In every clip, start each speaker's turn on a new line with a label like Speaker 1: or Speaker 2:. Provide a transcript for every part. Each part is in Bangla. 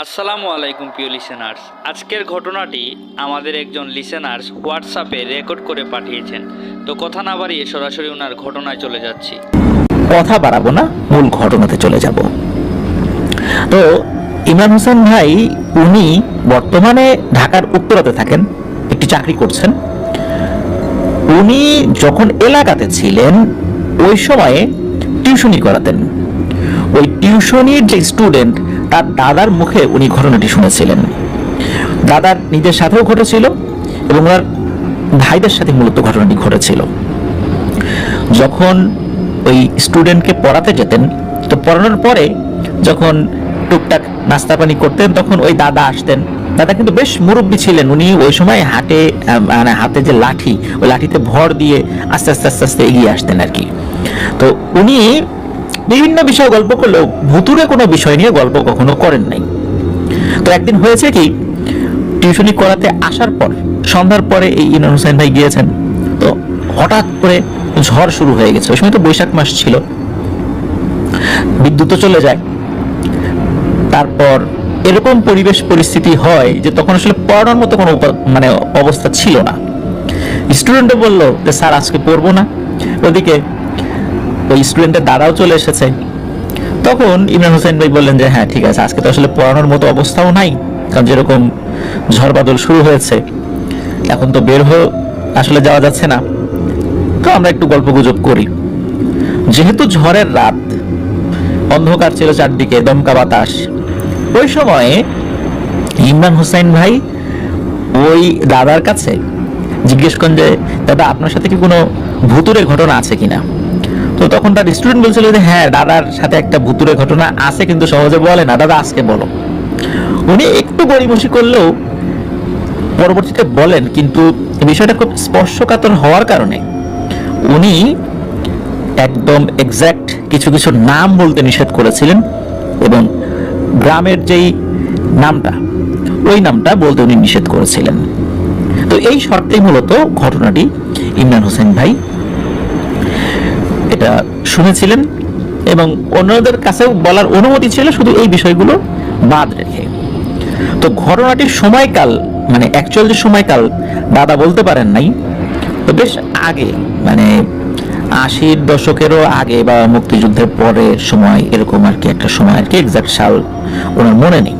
Speaker 1: আসসালামু আলাইকুম প্রিয় লিসেনার্স, আজকের ঘটনাটি আমাদের একজন লিসেনার্স হোয়াটসঅ্যাপে রেকর্ড করে পাঠিয়েছেন। তো কথা না বাড়িয়ে সরাসরি ওনার ঘটনায় চলে যাচ্ছি।
Speaker 2: কথা বাড়াবো না, মূল ঘটনাতে চলে যাব। তো ইমরান হোসেন ভাই উনি বর্তমানে ঢাকার উত্তরাতে থাকেন, একটি চাকরি করছেন। উনি যখন এলাকাতে ছিলেন ওই সময়ে টিউশনি করাতেন। ওই টিউশনির যে স্টুডেন্ট তার দাদার মুখে উনি ঘটনাটি শুনেছিলেন। দাদার নিজের সাথেও ঘটেছিল এবং ওনার ভাইদের সাথে মূলত ঘটনাটি ঘটেছিল। যখন ওই স্টুডেন্টকে পড়াতে যেতেন, তো পড়ানোর পরে যখন টুকটাক নাস্তা পানি করতেন তখন ওই দাদা আসতেন। দাদা কিন্তু বেশ মুরব্বী ছিলেন, উনি ওই সময় হাতে যে লাঠি, ওই লাঠিতে ভর দিয়ে আস্তে আস্তে আস্তে আস্তে এগিয়ে আসতেন আর কি। তো উনি বিভিন্ন বিষয়ে গল্প করলেও ভুতুরে কোনো বিষয় নিয়ে গল্প কখনো করেন নাই। তো একদিন হয়েছে কি, টিউশনি করাতে আসার পর সন্ধ্যার পরে এই ইমরান হোসেন ভাই গিয়েছেন। তো হঠাৎ করে ঝড় শুরু হয়ে গেছে। ওই সময় তো বৈশাখ মাস ছিল, বিদ্যুৎ চলে যায়। তারপর এরকম পরিবেশ পরিস্থিতি হয় যে তখন আসলে পড়ানোর মতো কোনো অবস্থা ছিল না। স্টুডেন্টও বললো যে স্যার আজকে পড়বো না। ওদিকে ওই স্টুডেন্টের দাদাও চলে এসেছে। তখন ইমরান হোসেন ভাই বললেন যে হ্যাঁ ঠিক আছে, আজকে তো আসলে পড়ানোর মতো অবস্থাও নাই, কারণ যেরকম ঝড় বাদল শুরু হয়েছে, এখন তো বের হয়ে আসলে যাওয়া যাচ্ছে না। তো আমরা একটু গল্প গুজব করি। যেহেতু ঝড়ের রাত, অন্ধকার ছিল চারদিকে, দমকা বাতাস, ওই সময়ে ইমরান হোসেন ভাই ওই দাদার কাছে জিজ্ঞেস করেন যে দাদা আপনার সাথে কি কোনো ভুতুরে ঘটনা আছে কিনা। তো তখন তার স্টুডেন্ট বলছিল যে হ্যাঁ দাদার সাথে একটা ভুতুরে ঘটনা আছে, কিন্তু সহজে বলে না, দাদা আজকে বলো। উনি একটু গড়িমসি করলেও পরবর্তীতে বলেন, কিন্তু বিষয়টা খুব স্পর্শকাতর হওয়ার কারণে উনি একদম এক্সাক্ট কিছু কিছু নাম বলতে নিষেধ করেছিলেন এবং গ্রামের যেই নামটা, ওই নামটা বলতে উনি নিষেধ করেছিলেন। তো এই শর্তেই মূলত ঘটনাটি ইমরান হোসেন ভাই এটা শুনেছিলেন এবং অন্যদের কাছেও বলার অনুমতি ছিল, শুধু এই বিষয়গুলো বাদ রেখে। তো ঘটনাটির সময়কাল অ্যাকচুয়াল যে সময়কাল দাদা বলতে পারেন নাই, তো বেশ আগে 80-র দশকেরও আগে বা মুক্তিযুদ্ধের পরের সময়, এরকম আর কি একটা সময় আর কি, এক্সাক্ট সাল ওনার মনে নেই।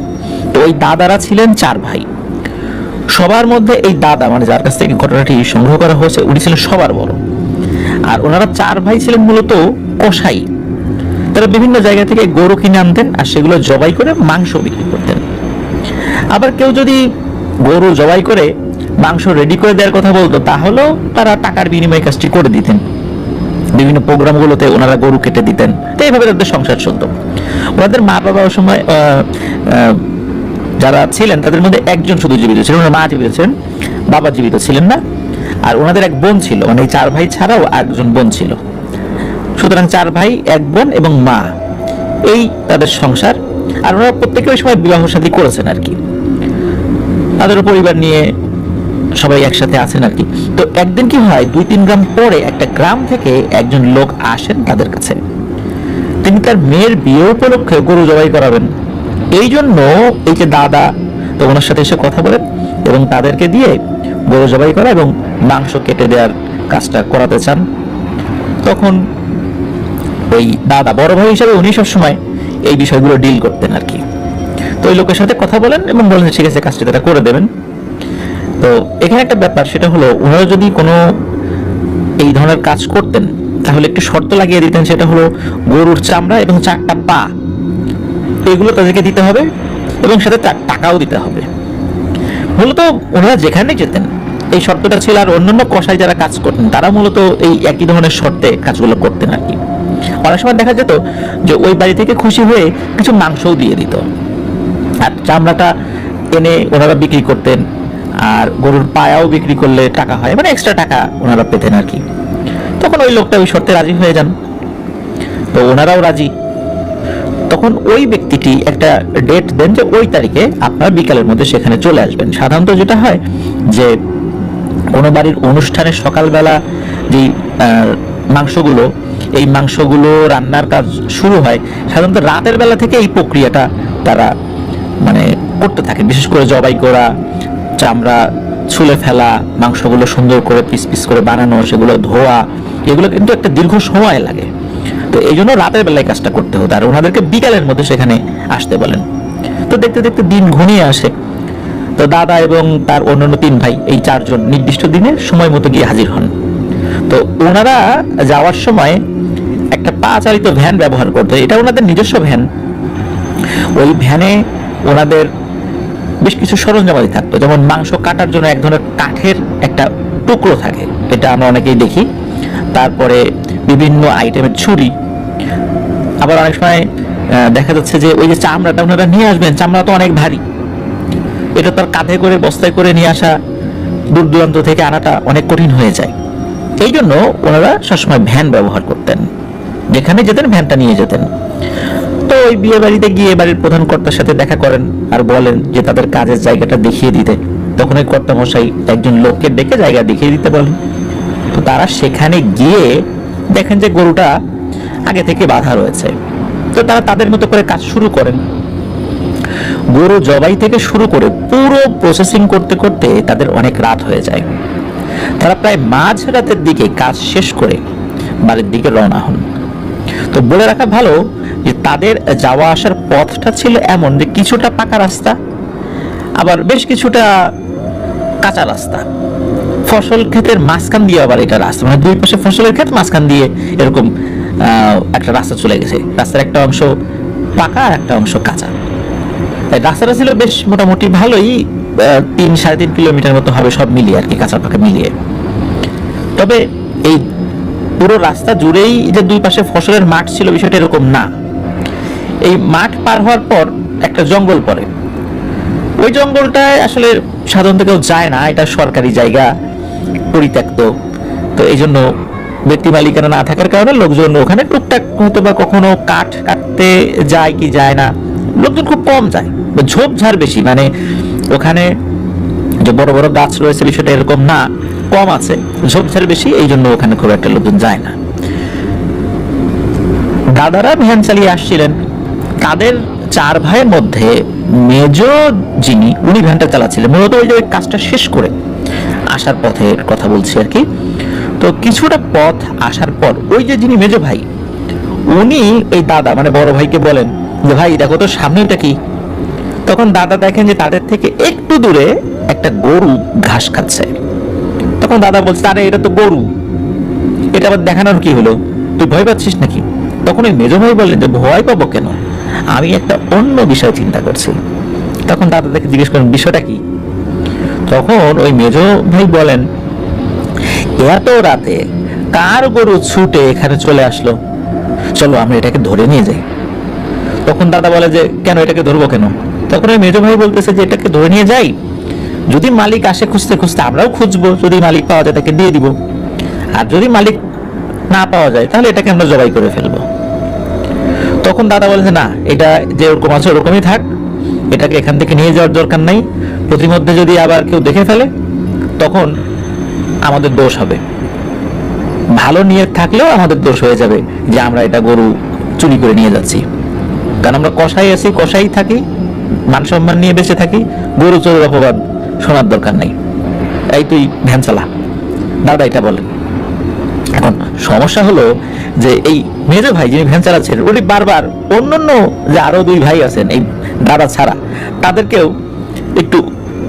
Speaker 2: তো ওই দাদারা ছিলেন 4 ভাই। সবার মধ্যে এই দাদা যার কাছ থেকে ঘটনাটি সংগ্রহ করা হয়েছে উনি ছিলেন সবার বড়। আর ওনারা 4 ভাই ছিলেন মূলত কসাই। তারা বিভিন্ন জায়গা থেকে গরু কিনে আনতেন আর সেগুলো জবাই করে মাংস বিক্রি করতেন। আবার কেউ যদি গরু জবাই করে মাংস রেডি করে দেওয়ার কথা বলতো, তাহলেও তারা টাকার বিনিময়ে কাজটি করে দিতেন। বিভিন্ন প্রোগ্রামগুলোতে ওনারা গরু কেটে দিতেন। তো এইভাবে তাদের সংসার চলত। ওনাদের মা বাবা ওই সময় যারা ছিলেন তাদের মধ্যে একজন শুধু জীবিত ছিলেন, ওনার মা জীবিত ছিলেন, বাবা জীবিত ছিলেন না। আর ওনাদের এক বোন ছিল, এই 4 ভাই ছাড়াও একজন বোন ছিল। সুতরাং 4 ভাই, 1 বোন এবং মা, এই তাদের সংসার। আর ওনারা প্রত্যেকে ওই সময় বিবাহ শাদী করেছেন আর কি, তাদের পরিবার নিয়ে সবাই একসাথে আছেন আর কি। তো একদিন কি হয়, 2-3 গ্রাম পরে একটা গ্রাম থেকে একজন লোক আসেন তাদের কাছে। তিনি তার মেয়ের বিয়ে উপলক্ষে গরু জবাই করাবেন। এই জন্য এই যে দাদা, তো ওনার সাথে এসে কথা বলেন এবং তাদেরকে দিয়ে গরু জবাই করা এবং মাংস কেটে দেওয়ার কাজটা করাতে চান। তখন ওই দাদা বড় ভাই হিসাবে উনি সবসময় এই বিষয়গুলো ডিল করতেন আর কি। তো ওই লোকের সাথে কথা বলেন এবং বলেন ঠিক আছে, কাজটি তারা করে দেবেন। তো এখানে একটা ব্যাপার, সেটা হলো ওনারা যদি কোনো এই ধরনের কাজ করতেন তাহলে একটু শর্ত লাগিয়ে দিতেন, সেটা হলো গরুর চামড়া এবং 4টা পা, এগুলো তাদেরকে দিতে হবে এবং সাথে টাকাও দিতে হবে। মূলত ওনারা যেখানে যেতেন এই শর্তটা ছিল। আর অন্যান্য কসাই যারা কাজ করতেন তারা মূলত এই একই ধরনের শর্তে কাজগুলো করতেন আর কি। অনেক সময় দেখা যেত যে ওই বাড়ি থেকে খুশি হয়ে কিছু মাংসও দিয়ে দিত, আর চামড়াটা এনে ওনারা বিক্রি করতেন। আর গরুর পায়াও বিক্রি করলে টাকা হয়, এক্সট্রা টাকা ওনারা পেতেন আর কি। তখন ওই লোকটা ওই শর্তে রাজি হয়ে যান, তো ওনারাও রাজি। তখন ওই ব্যক্তিটি একটা ডেট দেন যে ওই তারিখে আপনারা বিকালের মধ্যে সেখানে চলে আসবেন। সাধারণত যেটা হয় যে কোনো বাড়ির অনুষ্ঠানের সকালবেলা যেই মাংসগুলো, এই মাংসগুলো রান্নার কাজ শুরু হয় সাধারণত রাতের বেলা থেকে। এই প্রক্রিয়াটা তারা মানে করতে থাকেন, বিশেষ করে জবাই করা, চামড়া ছুলে ফেলা, মাংসগুলো সুন্দর করে পিস পিস করে বানানো, সেগুলো ধোয়া, এগুলো কিন্তু একটা দীর্ঘ সময় লাগে। তো এই জন্য রাতের বেলায় কাজটা করতে হতো, আর ওনাদেরকে বিকালের মধ্যে সেখানে আসতে বলেন। তো দেখতে দেখতে দিন ঘনিয়ে আসে। তো দাদা এবং তার অন্যান্য 3 ভাই, এই 4 জন নির্দিষ্ট দিনে সময় মতো গিয়ে হাজির হন। তো ওনারা যাওয়ার সময় একটা পা চালিত ভ্যান ব্যবহার করতো, এটা ওনাদের নিজস্ব ভ্যান। ওই ভ্যানে ওনাদের বেশ কিছু সরঞ্জামাদি থাকতো, যেমন মাংস কাটার জন্য এক ধরনের কাঠের একটা টুকরো থাকে, এটা আমরা অনেকেই দেখি। তারপরে বিভিন্ন আইটেমের ছুরি, আবার অনেক সময় দেখা যাচ্ছে যে ওই যে চামড়াটা ওনারা নিয়ে আসবেন, চামড়া তো অনেক ভারী, এটা তার কাঁধে করে বস্তায় করে নিয়ে আসা, দূর দূরান্ত থেকে আনাটা অনেক কঠিন হয়ে যায়। এই জন্য ওনারা সবসময় ভ্যান ব্যবহার করতেন, যেখানে যেতেন ভ্যানটা নিয়ে যেতেন। তো ওই বিয়ে বাড়িতে গিয়ে বাড়ির প্রধান কর্তার সাথে দেখা করেন আর বলেন যে তাদের কাজের জায়গাটা দেখিয়ে দিতে। তখন ওই কর্তা মশাই একজন লোককে ডেকে জায়গা দেখিয়ে দিতে বলেন। তো তারা সেখানে গিয়ে দেখেন যে গরুটা আগে থেকে বাঁধা রয়েছে। তো তারা তাদের মতো করে কাজ শুরু করেন। গরু জবাই থেকে শুরু করে পুরো প্রসেসিং করতে করতে তাদের অনেক রাত হয়ে যায়। তারা প্রায় মাঝরাতের দিকে কাজ শেষ করে বাড়ির দিকে রওনা হন। তো বলে রাখা ভালো যে তাদের যাওয়া আসার পথটা ছিল এমন যে কিছুটা পাকা রাস্তা, আবার বেশ কিছুটা কাঁচা রাস্তা। ফসল ক্ষেতের মাঝখান দিয়ে আবার এটা রাস্তা, মানে দুই পাশে ফসলের ক্ষেত, মাঝখান দিয়ে এরকম একটা রাস্তা চলে গেছে। রাস্তার একটা অংশ পাকা আর একটা অংশ কাঁচা। রাস্তাটা ছিল বেশ মোটামুটি ভালোই, 3-3.5 কিলোমিটার মতো হবে সব মিলিয়ে আর কি, কাঁচা পাকা মিলিয়ে। তবে এই পুরো রাস্তা জুড়েই যে দুই পাশে ফসলের মাঠ ছিল বিষয়টা এরকম না। এই মাঠ পার হওয়ার পর একটা জঙ্গল পড়ে। ওই জঙ্গলটায় আসলে সাধারণত কেউ যায় না, এটা সরকারি জায়গা, পরিত্যক্ত। তো এই জন্য ব্যক্তি মালিকানা না থাকার কারণে লোকজন ওখানে টুকটাক হয়তো বা কখনো কাঠ কাটতে যায় কি যায় না, লোকজন খুব কম যায়। ঝোপঝাড় বেশি, মানে ওখানে যে বড় বড় গাছ রয়েছে বিষয়টা এরকম না, কম আছে, ঝোপঝাড় বেশি, এই জন্য ওখানে খুব একটা লোকজন যায় না। দাদারা ভ্যান চালিয়ে আসছিলেন। তাদের 4 ভাইয়ের মধ্যে মেজ যিনি, উনি ভ্যানটা চালাচ্ছিলেন মূলত ওই যে ওই কাজটা শেষ করে আসার পথের কথা বলছি আর কি। তো কিছুটা পথ আসার পর ওই যে যিনি মেজ ভাই, উনি এই দাদা মানে বড় ভাইকে বলেন যে ভাই দেখো তো সামনেটা কি। তখন দাদা দেখেন যে তাদের থেকে একটু দূরে একটা গরু ঘাস খাচ্ছে। তখন দাদা বলছে, আরে এটা তো গরু, এটা আবার দেখানোর কি হলো, তুই ভয় পাচ্ছিস নাকি? তখন ওই মেজ ভাই বললেন যে ভয় পাবো কেন, আমি একটা অন্য বিষয় চিন্তা করছি। তখন দাদা দেখে জিজ্ঞেস করেন বিষয়টা কি? তখন ওই মেজ ভাই বলেন, এত রাতে কার গরু ছুটে এখানে চলে আসলো, চলো আমরা এটাকে ধরে নিয়ে যাই। তখন দাদা বলে যে কেন, এটাকে ধরবো কেন? তখন ওই মেজ ভাই বলতেছে যে এটাকে ধরে নিয়ে যাই, যদি মালিক আসে খুঁজতে খুঁজতে আমরাও খুঁজবো, যদি মালিক পাওয়া যায় তাকে দিয়ে দিব, আর যদি মালিক না পাওয়া যায় তাহলে এটাকে আমরা জবাই করে ফেলবো। তখন দাদা বলে যে না, এটা যে ওরকম আছে ওরকমই থাক, এটাকে এখান থেকে নিয়ে যাওয়ার দরকার নাই, প্রতিমধ্যে যদি আবার কেউ দেখে ফেলে তখন আমাদের দোষ হবে, ভালো নিয়ে থাকলেও আমাদের দোষ হয়ে যাবে যে আমরা এটা গরু চুরি করে নিয়ে যাচ্ছি। কারণ আমরা কষাই আছি, কষাই থাকি, মান সম্মান নিয়ে বেঁচে থাকি, গরু চোরের অপবাদ শোনার দরকার নাই, এই তুই ভ্যান চালা। দাদা এটা বলেন। এখন সমস্যা হলো যে এই মেজ ভাই যিনি ভ্যান চালাচ্ছেন উনি বারবার অন্যান্য যে আরো 2 ভাই আছেন এই দাদা ছাড়া, তাদেরকেও একটু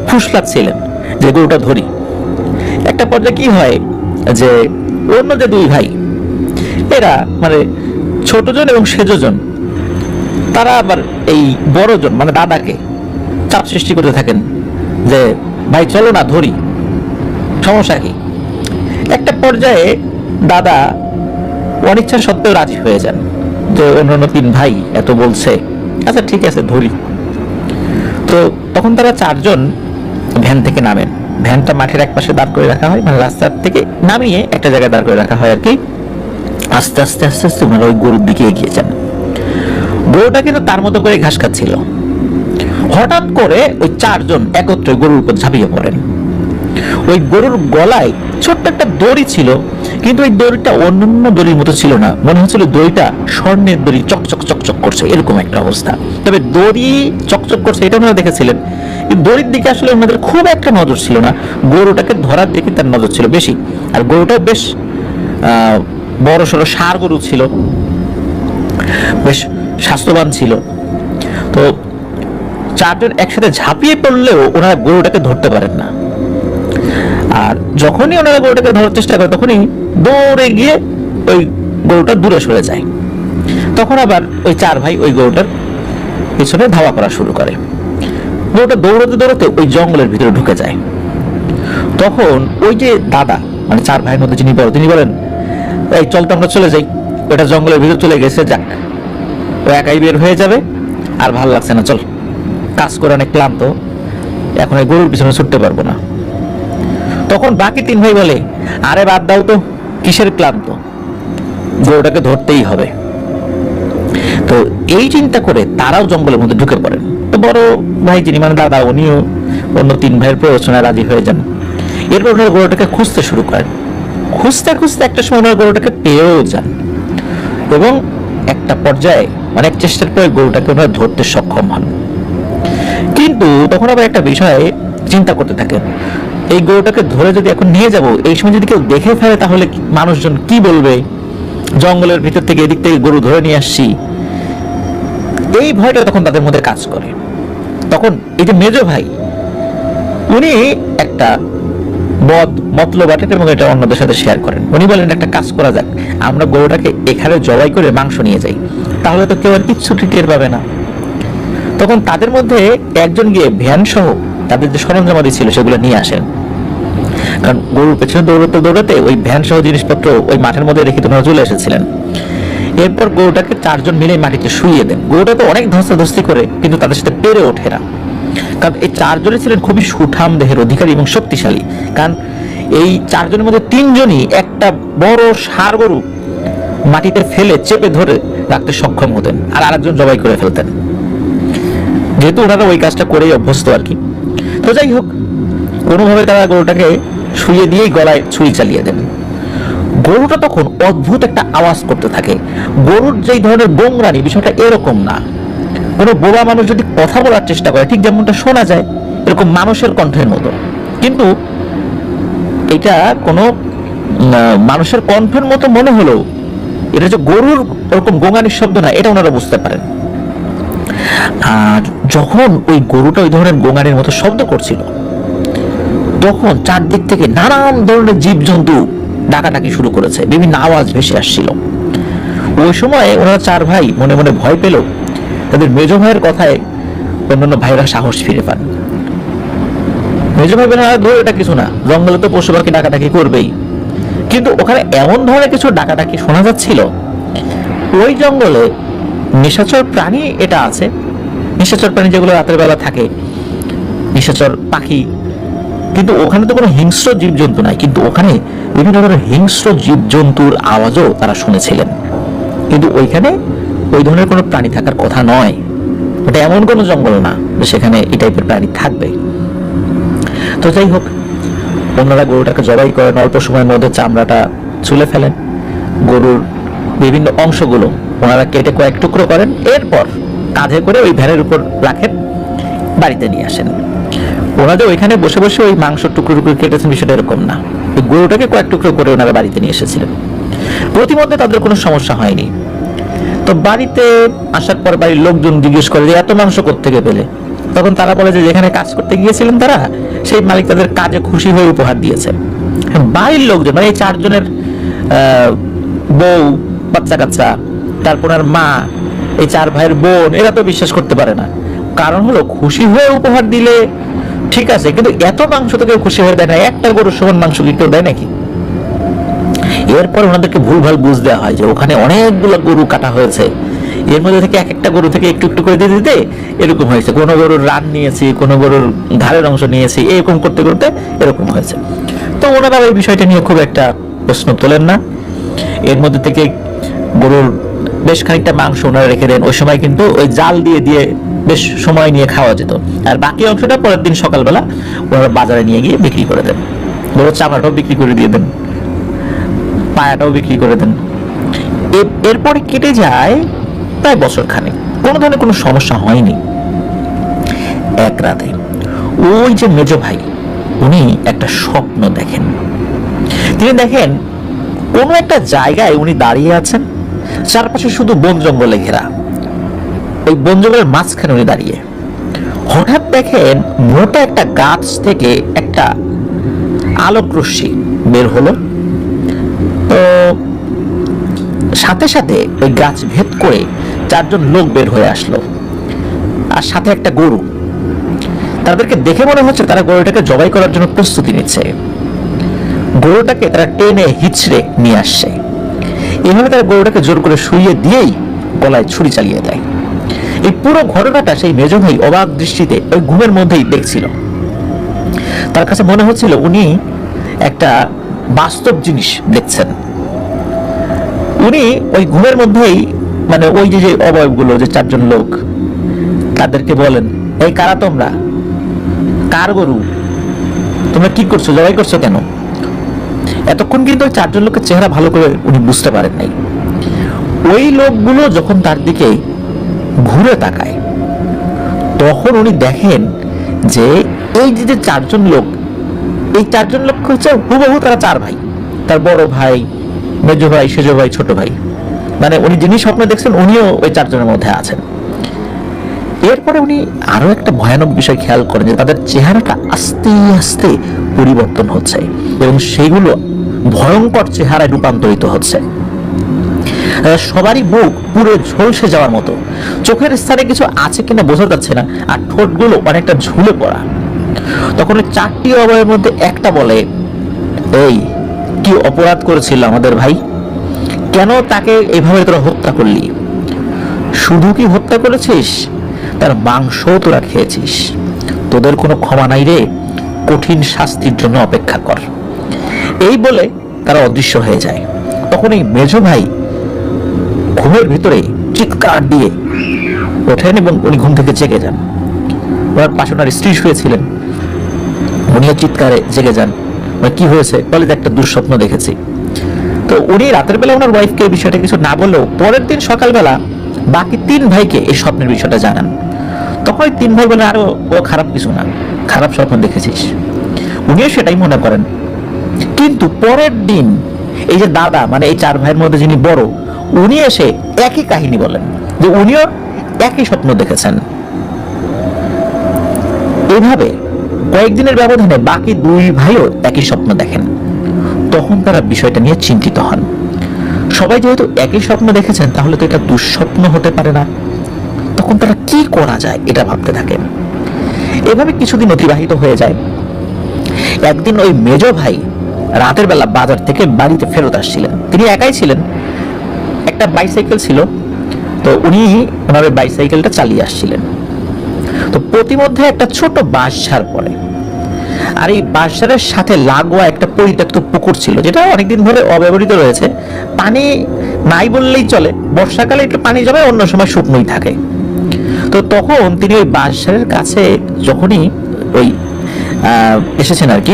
Speaker 2: ফুসলাচ্ছিলেন যে গরুটা ধরি। একটা পর্যায়ে কি হয় যে অন্য যে 2 ভাই, এরা মানে ছোটজন এবং সেজজন, তারা আবার এই বড়জন মানে দাদাকে চাপ সৃষ্টি করতে থাকেন যে ভাই চলো না ধরি, সমস্যা কি? একটা পর্যায়ে দাদা অনিচ্ছা সত্ত্বেও রাজি হয়ে যান যে অন্যান্য 3 ভাই এত বলছে, আচ্ছা ঠিক আছে ধরি। তো তখন তারা 4 জন ভ্যান থেকে নামেন। ভ্যানটা মাঠের এক পাশে দাঁড় করে রাখা হয়, মানে রাস্তার থেকে নামিয়ে একটা জায়গায় দাঁড় করে রাখা হয় আর কি। আস্তে আস্তে আস্তে আস্তে ওনারা ওই গরুর দিকে এগিয়ে যান। গরুটা কিন্তু তার মতো করে ঘাস খাচ্ছিল। হঠাৎ করে ওই 4 জন একত্রে গরুর উপর ঝাঁপিয়ে পড়েন। ওই গরুর গলায় ছোট্ট একটা দড়ি ছিল, কিন্তু ওই দড়িটা অন্যান্য দড়ির মতো ছিল না, মনে হচ্ছিল দড়িটা স্বর্ণের দড়ি, চকচক চকচক করছে, এরকম একটা অবস্থা। তবে দড়ি চকচক করছে এটা ওনারা দেখেছিলেন, কিন্তু দড়ির দিকে আসলে ওনাদের খুব একটা নজর ছিল না, গরুটাকে ধরার দিকে তার নজর ছিল বেশি। আর গরুটাও বেশ বড় সড়ো ষাঁড় গরু ছিল, বেশ স্বাস্থ্যবান ছিল। তো চারজন একসাথে ঝাঁপিয়ে পড়লেও ওনারা গরুটাকে ধরতে পারেন না। আর যখনই ওনারা গরুটাকে ধরার চেষ্টা করে তখনই দৌড়ে গিয়ে ওই গরুটা দূরে সরে যায়। তখন আবার ওই চার ভাই ওই গরুটার পিছনে ধাওয়া করা শুরু করে। গরুটা দৌড়তে দৌড়তে ওই জঙ্গলের ভিতরে ঢুকে যায়। তখন ওই যে দাদা, মানে চার ভাইয়ের মধ্যে যিনি বড়, তিনি বলেন, এই চল তো আমরা চলে যাই, ওটা জঙ্গলের ভিতরে চলে গেছে, যাক ও একাই বের হয়ে যাবে, আর ভালো লাগছে না, চল, কাজ করে অনেক ক্লান্ত, এখন এই গরুর পিছনে ছুটতে পারবো না। তখন বাকি তিন ভাই বলে, আরে বাদ দাও তো, কিসের ক্লান্ত, গরুটাকে ধরতেই হবে। তো এই চিন্তা করে তারাও জঙ্গলের মধ্যে ঢুকে পড়েন। তো বড় ভাই যিনি, মানে দাদা, উনিও অন্য তিন ভাইয়ের প্ররোচনায় রাজি হয়ে যান। এরপর ওনারা গরুটাকে খুঁজতে শুরু করেন। খুঁজতে খুঁজতে একটা সময় ওনারা গরুটাকে পেয়েও যান, এবং একটা পর্যায়ে অনেক চেষ্টার পরে গরুটাকে ওনারা ধরতে সক্ষম হন। কিন্তু তখন আবার একটা বিষয়ে চিন্তা করতে থাকেন, এই গরুটাকে ধরে যদি এখন নিয়ে যাব, এই সময় যদি কেউ দেখে ফেলে তাহলে মানুষজন কি বলবে, জঙ্গলের ভিতর থেকে এদিক থেকে গরু ধরে নিয়ে আসছি, এই ভয়টা তখন তাদের মধ্যে কাজ করে। তখন এই যে মেজো ভাই, উনি একটা মতলব আটেন এবং এটা অন্যদের সাথে শেয়ার করেন। উনি বলেন, একটা কাজ করা যাক, আমরা গরুটাকে এখানে জবাই করে মাংস নিয়ে যাই, তাহলে তো কেউ আর কিচ্ছু টের পাবে না। তখন তাদের মধ্যে একজন গিয়ে ভ্যান সহ তাদের যে সরঞ্জামাদি ছিল সেগুলো নিয়ে আসেন, কারণ গরুর পেছনে দৌড়াতে দৌড়াতে ওই ভ্যান সহ জিনিসপত্র ওই মাঠের মধ্যে রেখে তোমরা চলে এসেছিলেন। এরপর গরুটাকে চারজন মিলে মাটিতে শুইয়ে দেন। গরুটা তো অনেক ধস্তাধস্তি করে, কিন্তু তাদের সাথে পেরে ওঠে না, কারণ এই চারজনে ছিলেন খুবই সুঠাম দেহের অধিকারী এবং শক্তিশালী। কারণ এই চারজনের মধ্যে তিনজনই একটা বড় ষাঁড় গরু মাটিতে ফেলে চেপে ধরে রাখতে সক্ষম হতেন, আর আরেকজন জবাই করে ফেলতেন, যেহেতু ওনারা ওই কাজটা করেই অভ্যস্ত আর কি। তো যাই হোক, কোনোভাবে তারা গরুটাকে শুয়ে দিয়েই গলায় ছুরি চালিয়ে দেন। গরুটা তখন অদ্ভুত একটা আওয়াজ করতে থাকে। গরুর যেই ধরনের গোংরানি, বিষয়টা এরকম না। কোনো বোবা মানুষ যদি কথা বলার চেষ্টা করে, ঠিক যেমনটা শোনা যায় এরকম মানুষের কণ্ঠের মতো, কিন্তু এটা কোনো মানুষের কণ্ঠের মতো মনে হলেও এটা যে গরুর এরকম গোঙানির শব্দ না, এটা ওনারা বুঝতে পারেন। আর যখন ওই গরুটা ওই ধরনের গোঙানির মতো শব্দ করছিল, তখন চারদিক থেকে নানান ধরনের জীবজন্তু ডাকাডাকি শুরু করেছে, বিভিন্ন আওয়াজ ভেসে আসছিল। ওই সময় ওনারা চার ভাই মনে মনে ভয় পেল, তাদের মেজো ভাইয়ের কথায় অন্যান্য ভাইরা সাহস ফিরে পান। মেজো ভাই বলেন, এটা কিছু না, জঙ্গলে তো পশু পাখি ডাকাডাকি করবেই। কিন্তু ওখানে এমন ধরনের কিছু ডাকাডাকি শোনা যাচ্ছিল, ওই জঙ্গলে নিশাচর প্রাণী এটা আছে, নিশাচর প্রাণী যেগুলো রাতের বেলা থাকে, নিশাচর পাখি, কিন্তু ওখানে তো কোনো হিংস্র জীবজন্তু নাই, কিন্তু ওখানে বিভিন্ন ধরনের হিংস্র জীবজন্তুর আওয়াজও তারা শুনেছিলেন। কিন্তু ওইখানে ওই ধরনের কোনো প্রাণী থাকার কথা নয়, ওটা এমন কোনো জঙ্গল না যে সেখানে এই টাইপের প্রাণী থাকবে। তো যাই হোক, ওনারা গরুটাকে জবাই করেন, অল্প সময়ের মধ্যে চামড়াটা ছুলে ফেলেন, গরুর বিভিন্ন অংশগুলো ওনারা কেটে কয়েক টুকরো করেন, এরপর কাঁধে করে ওই ভ্যানের উপর রাখেন, বাড়িতে নিয়ে আসেন। ওনাদের ওইখানে বসে বসে ওই মাংস টুকরো টুকরো কেটেছেন, বিষয়টা এরকম না, ওই গরুটাকে কয়েক টুকরো করে ওনারা বাড়িতে নিয়ে এসেছিলেন। প্রতিমধ্যে তাদের কোনো সমস্যা হয়নি। তো বাড়িতে আসার পর বাড়ির লোকজন জিজ্ঞেস করে যে এত মাংস কোত্থেকে পেলে? তখন তারা বলে যে যেখানে কাজ করতে গিয়েছিলেন তারা, সেই মালিক তাদের কাজে খুশি হয়ে উপহার দিয়েছে। বাড়ির লোকজন, মানে এই চারজনের বউ, বাচ্চা কাচ্চা, তারপর আর মা, এই চার ভাইয়ের বোন, এরা তো বিশ্বাস করতে পারে না। কারণ হলো, খুশি হয়ে উপহার দিলে ঠিক আছে, কিন্তু এত মাংস তো কেউ খুশি হয়ে দেয় না, একটা গরুর সমান মাংস কি কেউ দেয় নাকি? এরপর ওনাদেরকে ভুলভাল বুঝ দেওয়া হয় যে ওখানে অনেকগুলো গরু কাটা হয়েছে, এর মধ্যে থেকে এক একটা গরু থেকে একটু একটু করে দিতে দিতে এরকম হয়েছে, কোনো গরুর রান নিয়েছি, কোনো গরুর ঘাড়ের অংশ নিয়েছি, এরকম করতে করতে এরকম হয়েছে। তো ওনারা ওই বিষয়টা নিয়ে খুব একটা প্রশ্ন তোলেন না। এর মধ্যে থেকে গরুর বেশ খানিকটা মাংস ওনারা রেখে দেন। ওই সময় কিন্তু ওই জাল দিয়ে দিয়ে বেশ সময় নিয়ে খাওয়া যেত, আর বাকি অংশটা পরের দিন সকালবেলা ওনারা বাজারে নিয়ে গিয়ে বিক্রি করে দেন। বড় চামড়াটাও বিক্রি করে দিয়ে দেন, পায়াটাও বিক্রি করে দেন। এরপরে কেটে যায় প্রায় বছর খানেক, কোনো ধরনের কোনো সমস্যা হয়নি। এক রাতে ওই যে মেজ ভাই, উনি একটা স্বপ্ন দেখেন। তিনি দেখেন কোনো একটা জায়গায় উনি দাঁড়িয়ে আছেন, চারপাশে শুধু বন জঙ্গলে ঘেরা। ওই বন জঙ্গলের মাঝখানে উনি দাঁড়িয়ে, হঠাৎ দেখেন মোটা একটা গাছ থেকে একটা আলোক রশ্মি বের হলো। তো সাথে সাথে ওই গাছ ভেদ করে 4 জন লোক বের হয়ে আসলো, আর সাথে একটা গরু। তাদেরকে দেখে মনে হচ্ছে তারা গরুটাকে জবাই করার জন্য প্রস্তুতি নিচ্ছে। গরুটাকে তারা টেনে হিচড়ে নিয়ে আসছে। এভাবে তারা গরুটাকে জোর করে শুইয়ে দিয়েই গলায় ছুরি চালিয়ে দেয়। এই পুরো ঘটনাটা সেই মেজ ভাই অবাক দৃষ্টিতে ওই ঘুমের মধ্যেই দেখছিল। তার কাছে মনে হচ্ছিল উনি একটা বাস্তব জিনিস দেখছেন। উনি ওই ঘুমের মধ্যেই মানে ওই যে অবয়বগুলো, যে 4 জন লোক, তাদেরকে বলেন, এই কারা তোমরা? কার গরু? তোমরা কি করছো? জবাই করছো কেন? এতক্ষণ কিন্তু ওই 4 জন লোকের চেহারা ভালো করে উনি বুঝতে পারেন নাই। ওই লোকগুলো যখন তার দিকে ঘুরে তাকায়, তখন উনি দেখেন যে এই যে 4 জন লোক, এই 4 জন লোক হচ্ছে হুবহু তারা 4 ভাই। তার বড় ভাই, মেজ ভাই, সেজ ভাই, ছোট ভাই। মানে উনি যিনি স্বপ্নে দেখছেন উনিও ওই 4 জনের মধ্যে আছেন। এরপরে উনি আরো একটা ভয়ানক বিষয় খেয়াল করেন যে তাদের চেহারাটা আস্তে আস্তে পরিবর্তন হচ্ছে এবং সেগুলো ভয়ঙ্কর চেহারায় রূপান্তরিত হচ্ছে। সবারই মুখ পুরো ঝলসে যাওয়ার মতো, চোখের স্থানে কিছু আছে কিনা বোঝা যাচ্ছে না, আর ঠোঁটগুলো অনেকটা ঝুলে পড়া। তখন ওই 4টি অবয়বের মধ্যে একটা বলে, এই কি অপরাধ করেছিল আমাদের ভাই? কেন তাকে এভাবে তোরা হত্যা করলি? শুধু কি হত্যা করেছিস, তার মাংস তোরা খেয়েছিস। তোদের কোনো ক্ষমা নাই রে, কঠিন শাস্তির জন্য অপেক্ষা কর। এই বলে তারা অদৃশ্য হয়ে যায়। তখন এই মেজ ভাই ঘুমের ভিতরে চিৎকার দিয়ে ওঠেন এবং উনি ঘুম থেকে জেগে যান। ওনার পাশে ওনার স্ত্রী শুয়েছিলেন, উনিও চিৎকারে জেগে যান। কি হয়েছে? বলে যে একটা দুঃস্বপ্ন দেখেছি। তো উনি রাতের বেলা ওনার ওয়াইফকে এই বিষয়টা কিছু না বললেও পরের দিন সকালবেলা বাকি 3 ভাইকে এই স্বপ্নের বিষয়টা জানান। তখন 3 ভাই বলে, আরো ও খারাপ কিছু না, খারাপ স্বপ্ন দেখেছিস। উনিও সেটাই মনে করেন। কিন্তু পরের দিন এই যে দাদা, মানে এই 4 ভাইয়ের মধ্যে যিনি বড়, উনি এসে একই কাহিনী বলেন যে উনিও একই স্বপ্ন দেখেছেন। এইভাবে কয়েকদিনের ব্যবধানে বাকি 2 ভাইও একই স্বপ্ন দেখেন। তখন তারা বিষয়টা নিয়ে চিন্তিত হন। সবাই যেহেতু একই স্বপ্ন দেখেছেন, তাহলে তো এটা দুঃস্বপ্ন হতে পারে না। তখন তারা কি করা যায় এটা ভাবতে থাকেন। এভাবে কিছুদিন অতিবাহিত হয়ে যায়। একদিন ওই মেজ ভাই রাতের বেলা বাজার থেকে বাড়িতে ফেরত আসছিলেন। তিনি একাই ছিলেন, একটা বাইসাইকেল ছিল। তো উনি ওনার বাইসাইকেলটা চালিয়ে আসছিলেন। তো প্রতিমধ্যে একটা ছোট বাঁশঝাড় পড়ে, আর এই বাঁশঝাড়ের সাথে লাগোয়া একটা পরিত্যক্ত পুকুর ছিল, যেটা অনেকদিন ধরে অব্যবহৃত রয়েছে। পানি নাই বললেই চলে, বর্ষাকালে একটু পানি জমে, অন্য সময় শুকনোই থাকে। তো তখন তিনি ওই বাঁশঝাড়ের কাছে যখনই ওই এসেছেন আর কি,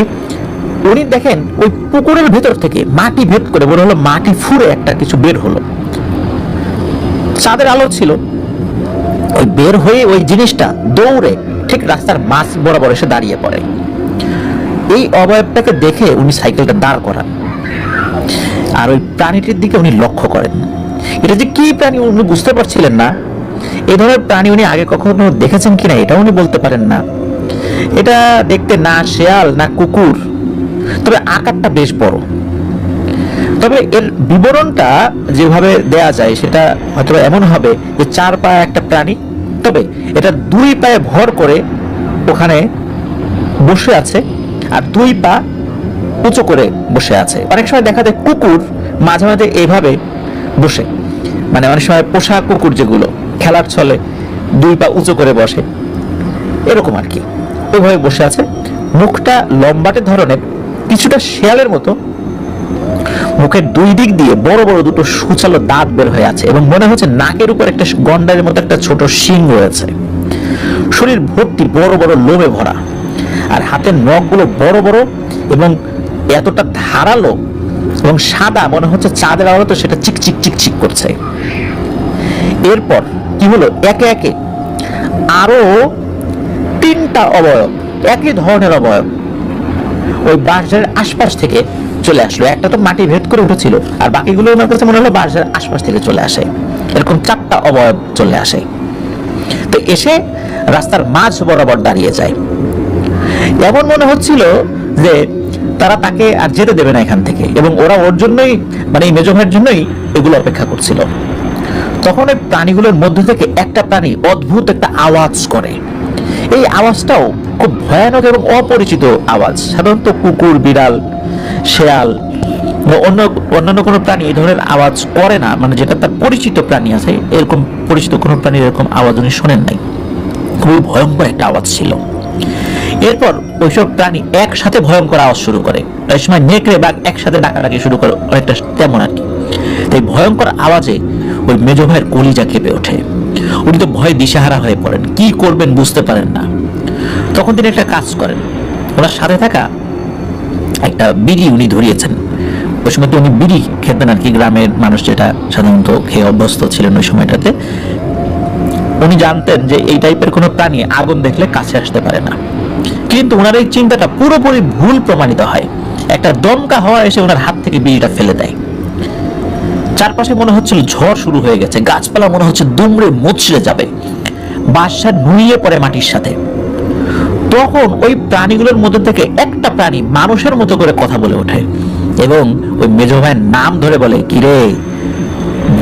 Speaker 2: উনি দেখেন ওই পুকুরের ভেতর থেকে মাটি ভেদ করে, মনে হলো মাটি ফুঁড়ে একটা কিছু বের হলো। চাঁদের আলো ছিল। ওই বের হয়ে ওই জিনিসটা দৌড়ে ঠিক রাস্তার মাঝ বরাবর এসে দাঁড়িয়ে পড়ে। এই অবয়বটাকে দেখে উনি সাইকেলটা দাঁড় করান, আর ওই প্রাণীটির দিকে উনি লক্ষ্য করেন। এটা যে কি প্রাণী উনি বুঝতে পারছিলেন না। এই ধরনের প্রাণী উনি আগে কখনো দেখেছেন কিনা এটা উনি বলতে পারেন না। এটা দেখতে না শেয়াল না কুকুর, তবে আকারটা বেশ বড়। তবে এর বিবরণটা যেভাবে দেয়া যায় সেটা হয়তো এমন হবে যে 4 পায়ে একটা প্রাণী, তবে এটা 2 পায়ে ভর করে ওখানে বসে আছে, আর 2 পা উঁচু করে বসে আছে। অনেক সময় দেখা যায় কুকুর মাঝে মাঝে এইভাবে বসে, মানে অনেক সময় পোষা কুকুর যেগুলো খেলার ছলে 2 পা উঁচু করে বসে, এরকম আর কি। ওইভাবে বসে আছে। মুখটা লম্বাটে ধরনের, কিছুটা শেয়ালের মতো। মুখের 2 দিক দিয়ে বড় বড় 2টো সুচালো দাঁত বের হয়ে আছে এবং মনে হচ্ছে নাকের উপর একটা গন্ডারের মতো একটা ছোট শিং রয়েছে। শরীর ভর্তি বড় বড় লোমে ভরা, আর হাতের নখগুলো বড় বড় এবং এতটা ধারালো এবং সাদা, মনে হচ্ছে চাঁদের আলো তো সেটা চিকচিক চিকচিক করছে। এরপর কি হলো, একে একে আরো 3টা অবয়ব, একই ধরনের অবয়ব ওই বাঁশঝাড়ের আশপাশ থেকে চলে আসলো। একটা তো মাটি ভেদ করে উঠেছিল, আর বাকিগুলো ওনার কাছে মনে হলো বাঁশঝাড়ের আশপাশ থেকে চলে আসে। এরকম 4টা অবয়ব চলে আসে, তো এসে রাস্তার মাঝ বরাবর দাঁড়িয়ে যায়। এমন মনে হচ্ছিল যে তারা তাকে আর যেতে দেবে না এখান থেকে, এবং ওরা ওর জন্যই, মানে এই মেজো ভাইয়ের জন্যই এগুলো অপেক্ষা করছিল। তখন ওই প্রাণীগুলোর মধ্যে থেকে একটা প্রাণী অদ্ভুত একটা আওয়াজ করে। এই আওয়াজটাও খুব ভয়ানক এবং অপরিচিত আওয়াজ। সাধারণত কুকুর, বিড়াল, শেয়াল বা অন্যান্য কোনো প্রাণী এই ধরনের আওয়াজ করে না, মানে যেটা তার পরিচিত প্রাণী আছে এরকম পরিচিত কোনো প্রাণীর এরকম আওয়াজ উনি শোনেন নাই। খুবই ভয়ঙ্কর একটা আওয়াজ ছিল। এরপর ওইসব প্রাণী একসাথে ভয়ঙ্কর আওয়াজ শুরু করে। এই সময় নেকড়ে বাঘ একসাথে ডাকাডাকি শুরু করে, অনেকটা তেমন আর কি। এই ভয়ঙ্কর আওয়াজে ওই মেজো ভাইয়ের কলিজা কেঁপে ওঠে। উনি তো ভয়ে দিশেহারা হয়ে পড়েন, কি করবেন বুঝতে পারেন না। তখন তিনি একটা কাজ করেন, ওনার সাথে থাকা একটা বিড়ি উনি ধরিয়েছেন। ওই সময় তো উনি বিড়ি খেতেন আর কি, গ্রামের মানুষ যেটা সাধারণত খেয়ে অভ্যস্ত ছিলেন ওই সময়টাতে। উনি জানতেন যে এই টাইপের কোনো প্রাণী আগুন দেখলে কাছে আসতে পারে না, কিন্তু ওনার এই চিন্তাটা পুরোপুরি ভুল প্রমাণিত হয়। একটা দমকা হওয়া এসে ওনার হাত থেকে বিড়িটা ফেলে দেয়। চারপাশে মনে হচ্ছিল ঝড় শুরু হয়ে গেছে, গাছপালা মনে হচ্ছে দুমড়ে মুচড়ে যাবে, বাঁশঝাড় নুয়ে পড়ে মাটির সাথে। তখন ওই প্রাণীগুলোর মধ্যে থেকে একটা প্রাণী মানুষের মতো করে কথা বলে ওঠে এবং ওই মেজো ভাইয়ের নাম ধরে বলে, কিরে,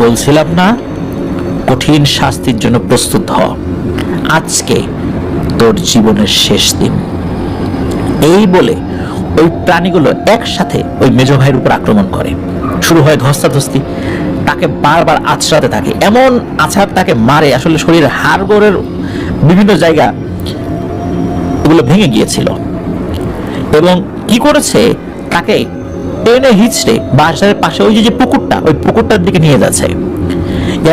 Speaker 2: বলছিলাম না কঠিন শাস্তির জন্য প্রস্তুত হ, আজকে তোর জীবনের শেষ দিন। এই বলে ওই প্রাণীগুলো একসাথে ওই মেজো ভাইয়ের উপর আক্রমণ করে। শুরু হয় ধস্তাধস্তি, তাকে বারবার আছড়াতে থাকে, এমন আছাড় তাকে মারে আসলে শরীরের হাড়গোড়ের বিভিন্ন জায়গা এগুলো ভেঙে গিয়েছিল। এবং কি করেছে, তাকে টেনে হিচড়ে বাসার পাশে ওই যে পুকুরটা, ওই পুকুরটার দিকে নিয়ে যাচ্ছে।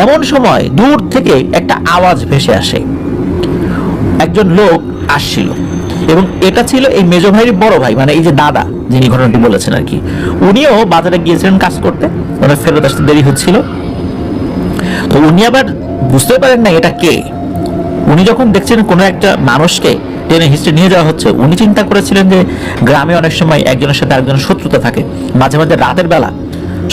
Speaker 2: এমন সময় দূর থেকে একটা আওয়াজ ভেসে আসে, একজন লোক আসছিল, এবং এটা ছিল এই মেজো ভাইয়ের বড় ভাই, মানে এই যে দাদা যিনি ঘটনাটি বলেছেন আর কি। উনিও বাজারে গিয়েছিলেন কাজ করতে, ওনার ফেরত আসতে দেরি হচ্ছিল। তো উনি আবার বুঝতে পারেন না এটা কে। উনি যখন দেখছেন কোনো একটা মানুষকে টেনে হিস্ট্রি নিয়ে যাওয়া হচ্ছে, উনি চিন্তা করেছিলেন যে গ্রামে অনেক সময় একজনের সাথে আরেকজনের শত্রুতা থাকে, মাঝে মাঝে রাতের বেলা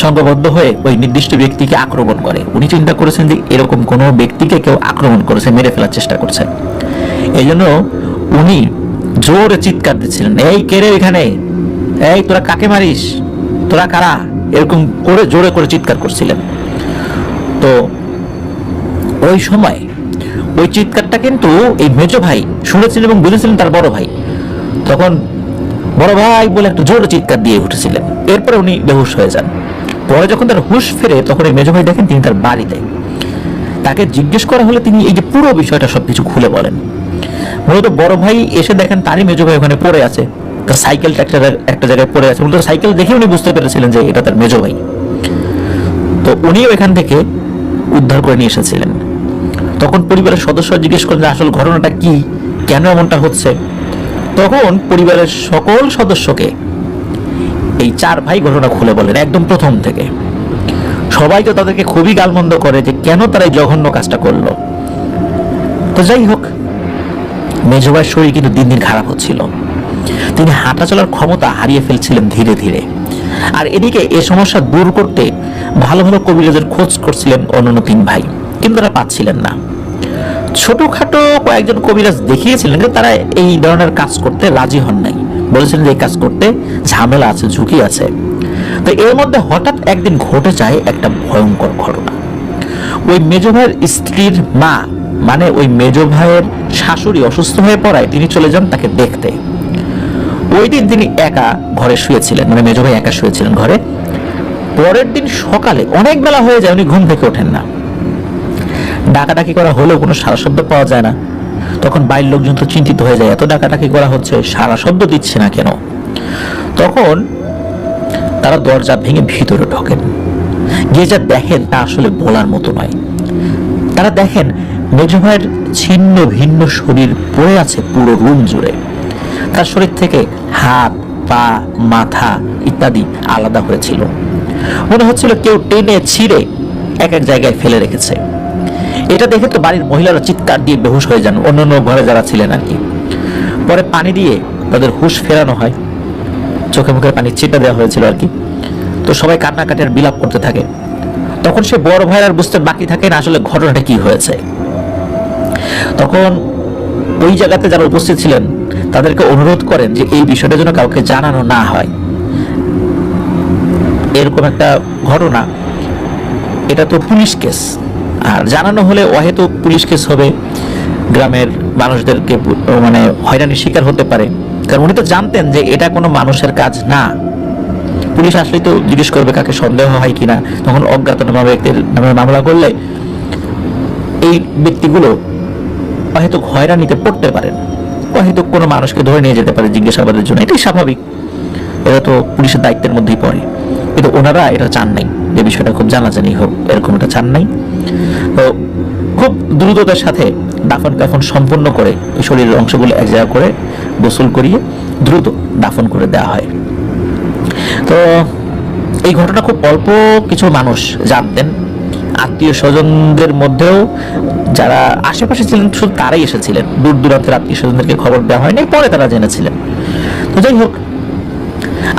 Speaker 2: সংঘবদ্ধ হয়ে ওই নির্দিষ্ট ব্যক্তিকে আক্রমণ করে। উনি চিন্তা করেছেন যে এরকম কোনো ব্যক্তিকে কেউ আক্রমণ করেছে, মেরে ফেলার চেষ্টা করছে। এই জন্য উনি জোরে চিৎকার দিচ্ছিলেন, এই কে রে এখানে, এই তোরা কাকে মারিস, তোরা কারা, এরকম করে জোরে করে চিৎকার করছিলেন। তো ওই সময় ওই চিৎকারটা কিন্তু এই মেজো ভাই শুনেছিলেন এবং বুঝেছিলেন তার বড় ভাই। তখন বড় ভাই বলে একটা জোরে চিৎকার দিয়ে উঠেছিলেন। এরপরে উনি বেহুশ হয়ে যান। পরে যখন তার হুঁশ ফেরে তখন এই মেজো ভাই দেখেন তিনি তার বাড়িতে। তাকে জিজ্ঞেস করা হলে তিনি এই যে পুরো বিষয়টা সবকিছু খুলে বলেন। মূলত বড় ভাই এসে দেখেন তারই মেজো ভাই ওখানে পড়ে আছে, তার সাইকেলটা একটা জায়গায় পড়ে আছে। মূলত সাইকেল দেখে উনি বুঝতে পেরেছিলেন যে এটা তার মেজো ভাই। তো উনিও এখান থেকে উদ্ধার করে নিয়ে এসেছিলেন। তখন পরিবারের সদস্যরা জিজ্ঞেস করেন যে আসল ঘটনাটা কি, কেন এমনটা হচ্ছে। তখন পরিবারের সকল সদস্যকে এই 4 ভাই ঘটনা খুলে বলেন একদম প্রথম থেকে। সবাই তো তাদেরকে খুবই গালমন্দ করে যে কেন তারা এই জঘন্য কাজটা করলো। তো যাই হোক, মেজো ভাইয়ের শরীর কিন্তু দিন দিন খারাপ হচ্ছিল। তিনি হাঁটা চলার ক্ষমতা হারিয়ে ফেলছিলেন ধীরে ধীরে। আর এদিকে এ সমস্যা দূর করতে ভালো ভালো কবিরাজের খোঁজ করছিলেন অন্যান্য 3 ভাই, কিন্তু তারা পাচ্ছিলেন না। ছোটখাটো কয়েকজন কবিরাজ দেখিয়েছিলেন, কিন্তু তারা এই ধরনের কাজ করতে রাজি হন নাই, বলেছিলেন যে এই কাজ করতে ঝামেলা আছে, ঝুঁকি আছে। তো এর মধ্যে হঠাৎ একদিন ঘটে যায় একটা ভয়ঙ্কর ঘটনা। ওই মেজো ভাইয়ের স্ত্রীর মা, মানে ওই মেজো ভাইয়ের শাশুড়ি অসুস্থ হয়ে পড়ায় তিনি চলে যান তাকে দেখতে। ওই দিন তিনি একা ঘরে শুয়েছিলেন, মানে মেজো ভাই একা শুয়েছিলেন ঘরে। পরের দিন সকালে অনেক বেলা হয়ে যায়, উনি ঘুম থেকে ওঠেন না। ডাকাডাকি করা হলেও কোনো সারা শব্দ পাওয়া যায় না। তখন বাইরের লোকজন তো চিন্তিত হয়ে যায়, এত ডাকাডাকি করা হচ্ছে, সারা শব্দ দিচ্ছে না কেন। তখন তারা দরজা ভেঙে ভিতরে ঢোকেন। গিয়ে যা দেখেন তা আসলে বলার মতো নয়। তারা দেখেন মেজো ভাইয়ের ছিন্ন ভিন্ন শরীর পড়ে আছে পুরো রুম জুড়ে। তার শরীর থেকে হাত, পা, মাথা ইত্যাদি আলাদা হয়েছিল। মনে হচ্ছিল কেউ টেনে ছিঁড়ে এক এক জায়গায় ফেলে রেখেছে। এটা দেখে তো বাড়ির মহিলারা চিৎকার দিয়ে বেহুশ হয়ে যান, অন্যান্য ঘরে যারা ছিলেন আর কি। পরে পানি দিয়ে তাদের হুঁশ ফেরানো হয়, চোখে মুখে পানি ছিটা দেওয়া হয়েছিল আর কি। তো সবাই কান্নাকাটি আর বিলাপ করতে থাকে। তখন সে বড় ভাইয়ের আর বুঝতে বাকি থাকে না আসলে ঘটনাটা কি হয়েছে। তখন ওই জায়গাতে যারা উপস্থিত ছিলেন তাদেরকে অনুরোধ করেন যে এই বিষয়টা যেন কাউকে জানানো না হয়। এরকম একটা ঘটনা, এটা তো পুলিশ কেস, আর জানানো হলে অহেতুক পুলিশ কেস হবে, গ্রামের মানুষদেরকে মানে হয়রানির শিকার হতে পারে। কারণ উনি তো জানতেন যে এটা কোনো মানুষের কাজ না। পুলিশ আসলেই তো জিজ্ঞেস করবে কাকে সন্দেহ হয় কিনা। তখন অজ্ঞাতনামা ব্যক্তির নামে মামলা করলে এই ব্যক্তিগুলো হয়তো হয়রানিতে পড়তে পারেন, হয়তো কোনো মানুষকে ধরে নিয়ে যেতে পারে জিজ্ঞাসাবাদের জন্য। এটাই স্বাভাবিক, এটা তো পুলিশের দায়িত্বের মধ্যেই পড়ে। কিন্তু ওনারা এটা চান নাই যে বিষয়টা খুব জানাজানি হোক, এরকম এটা চান নাই। তো খুব দ্রুততার সাথে দাফন কাফন সম্পূর্ণ করে এই শরীরের অংশগুলো এক জায়গা করে গোসল করিয়ে দ্রুত দাফন করে দেওয়া হয়। তো এই ঘটনা খুব অল্প কিছু মানুষ জানতেন, আত্মীয় স্বজনদের মধ্যেও যারা আশেপাশে ছিলেন শুধু তারাই এসেছিলেন, দূর দূরান্তের আত্মীয় স্বজনদেরকে খবর দেওয়া হয়নি, পরে তারা জেনেছিলেন। তো যাই হোক,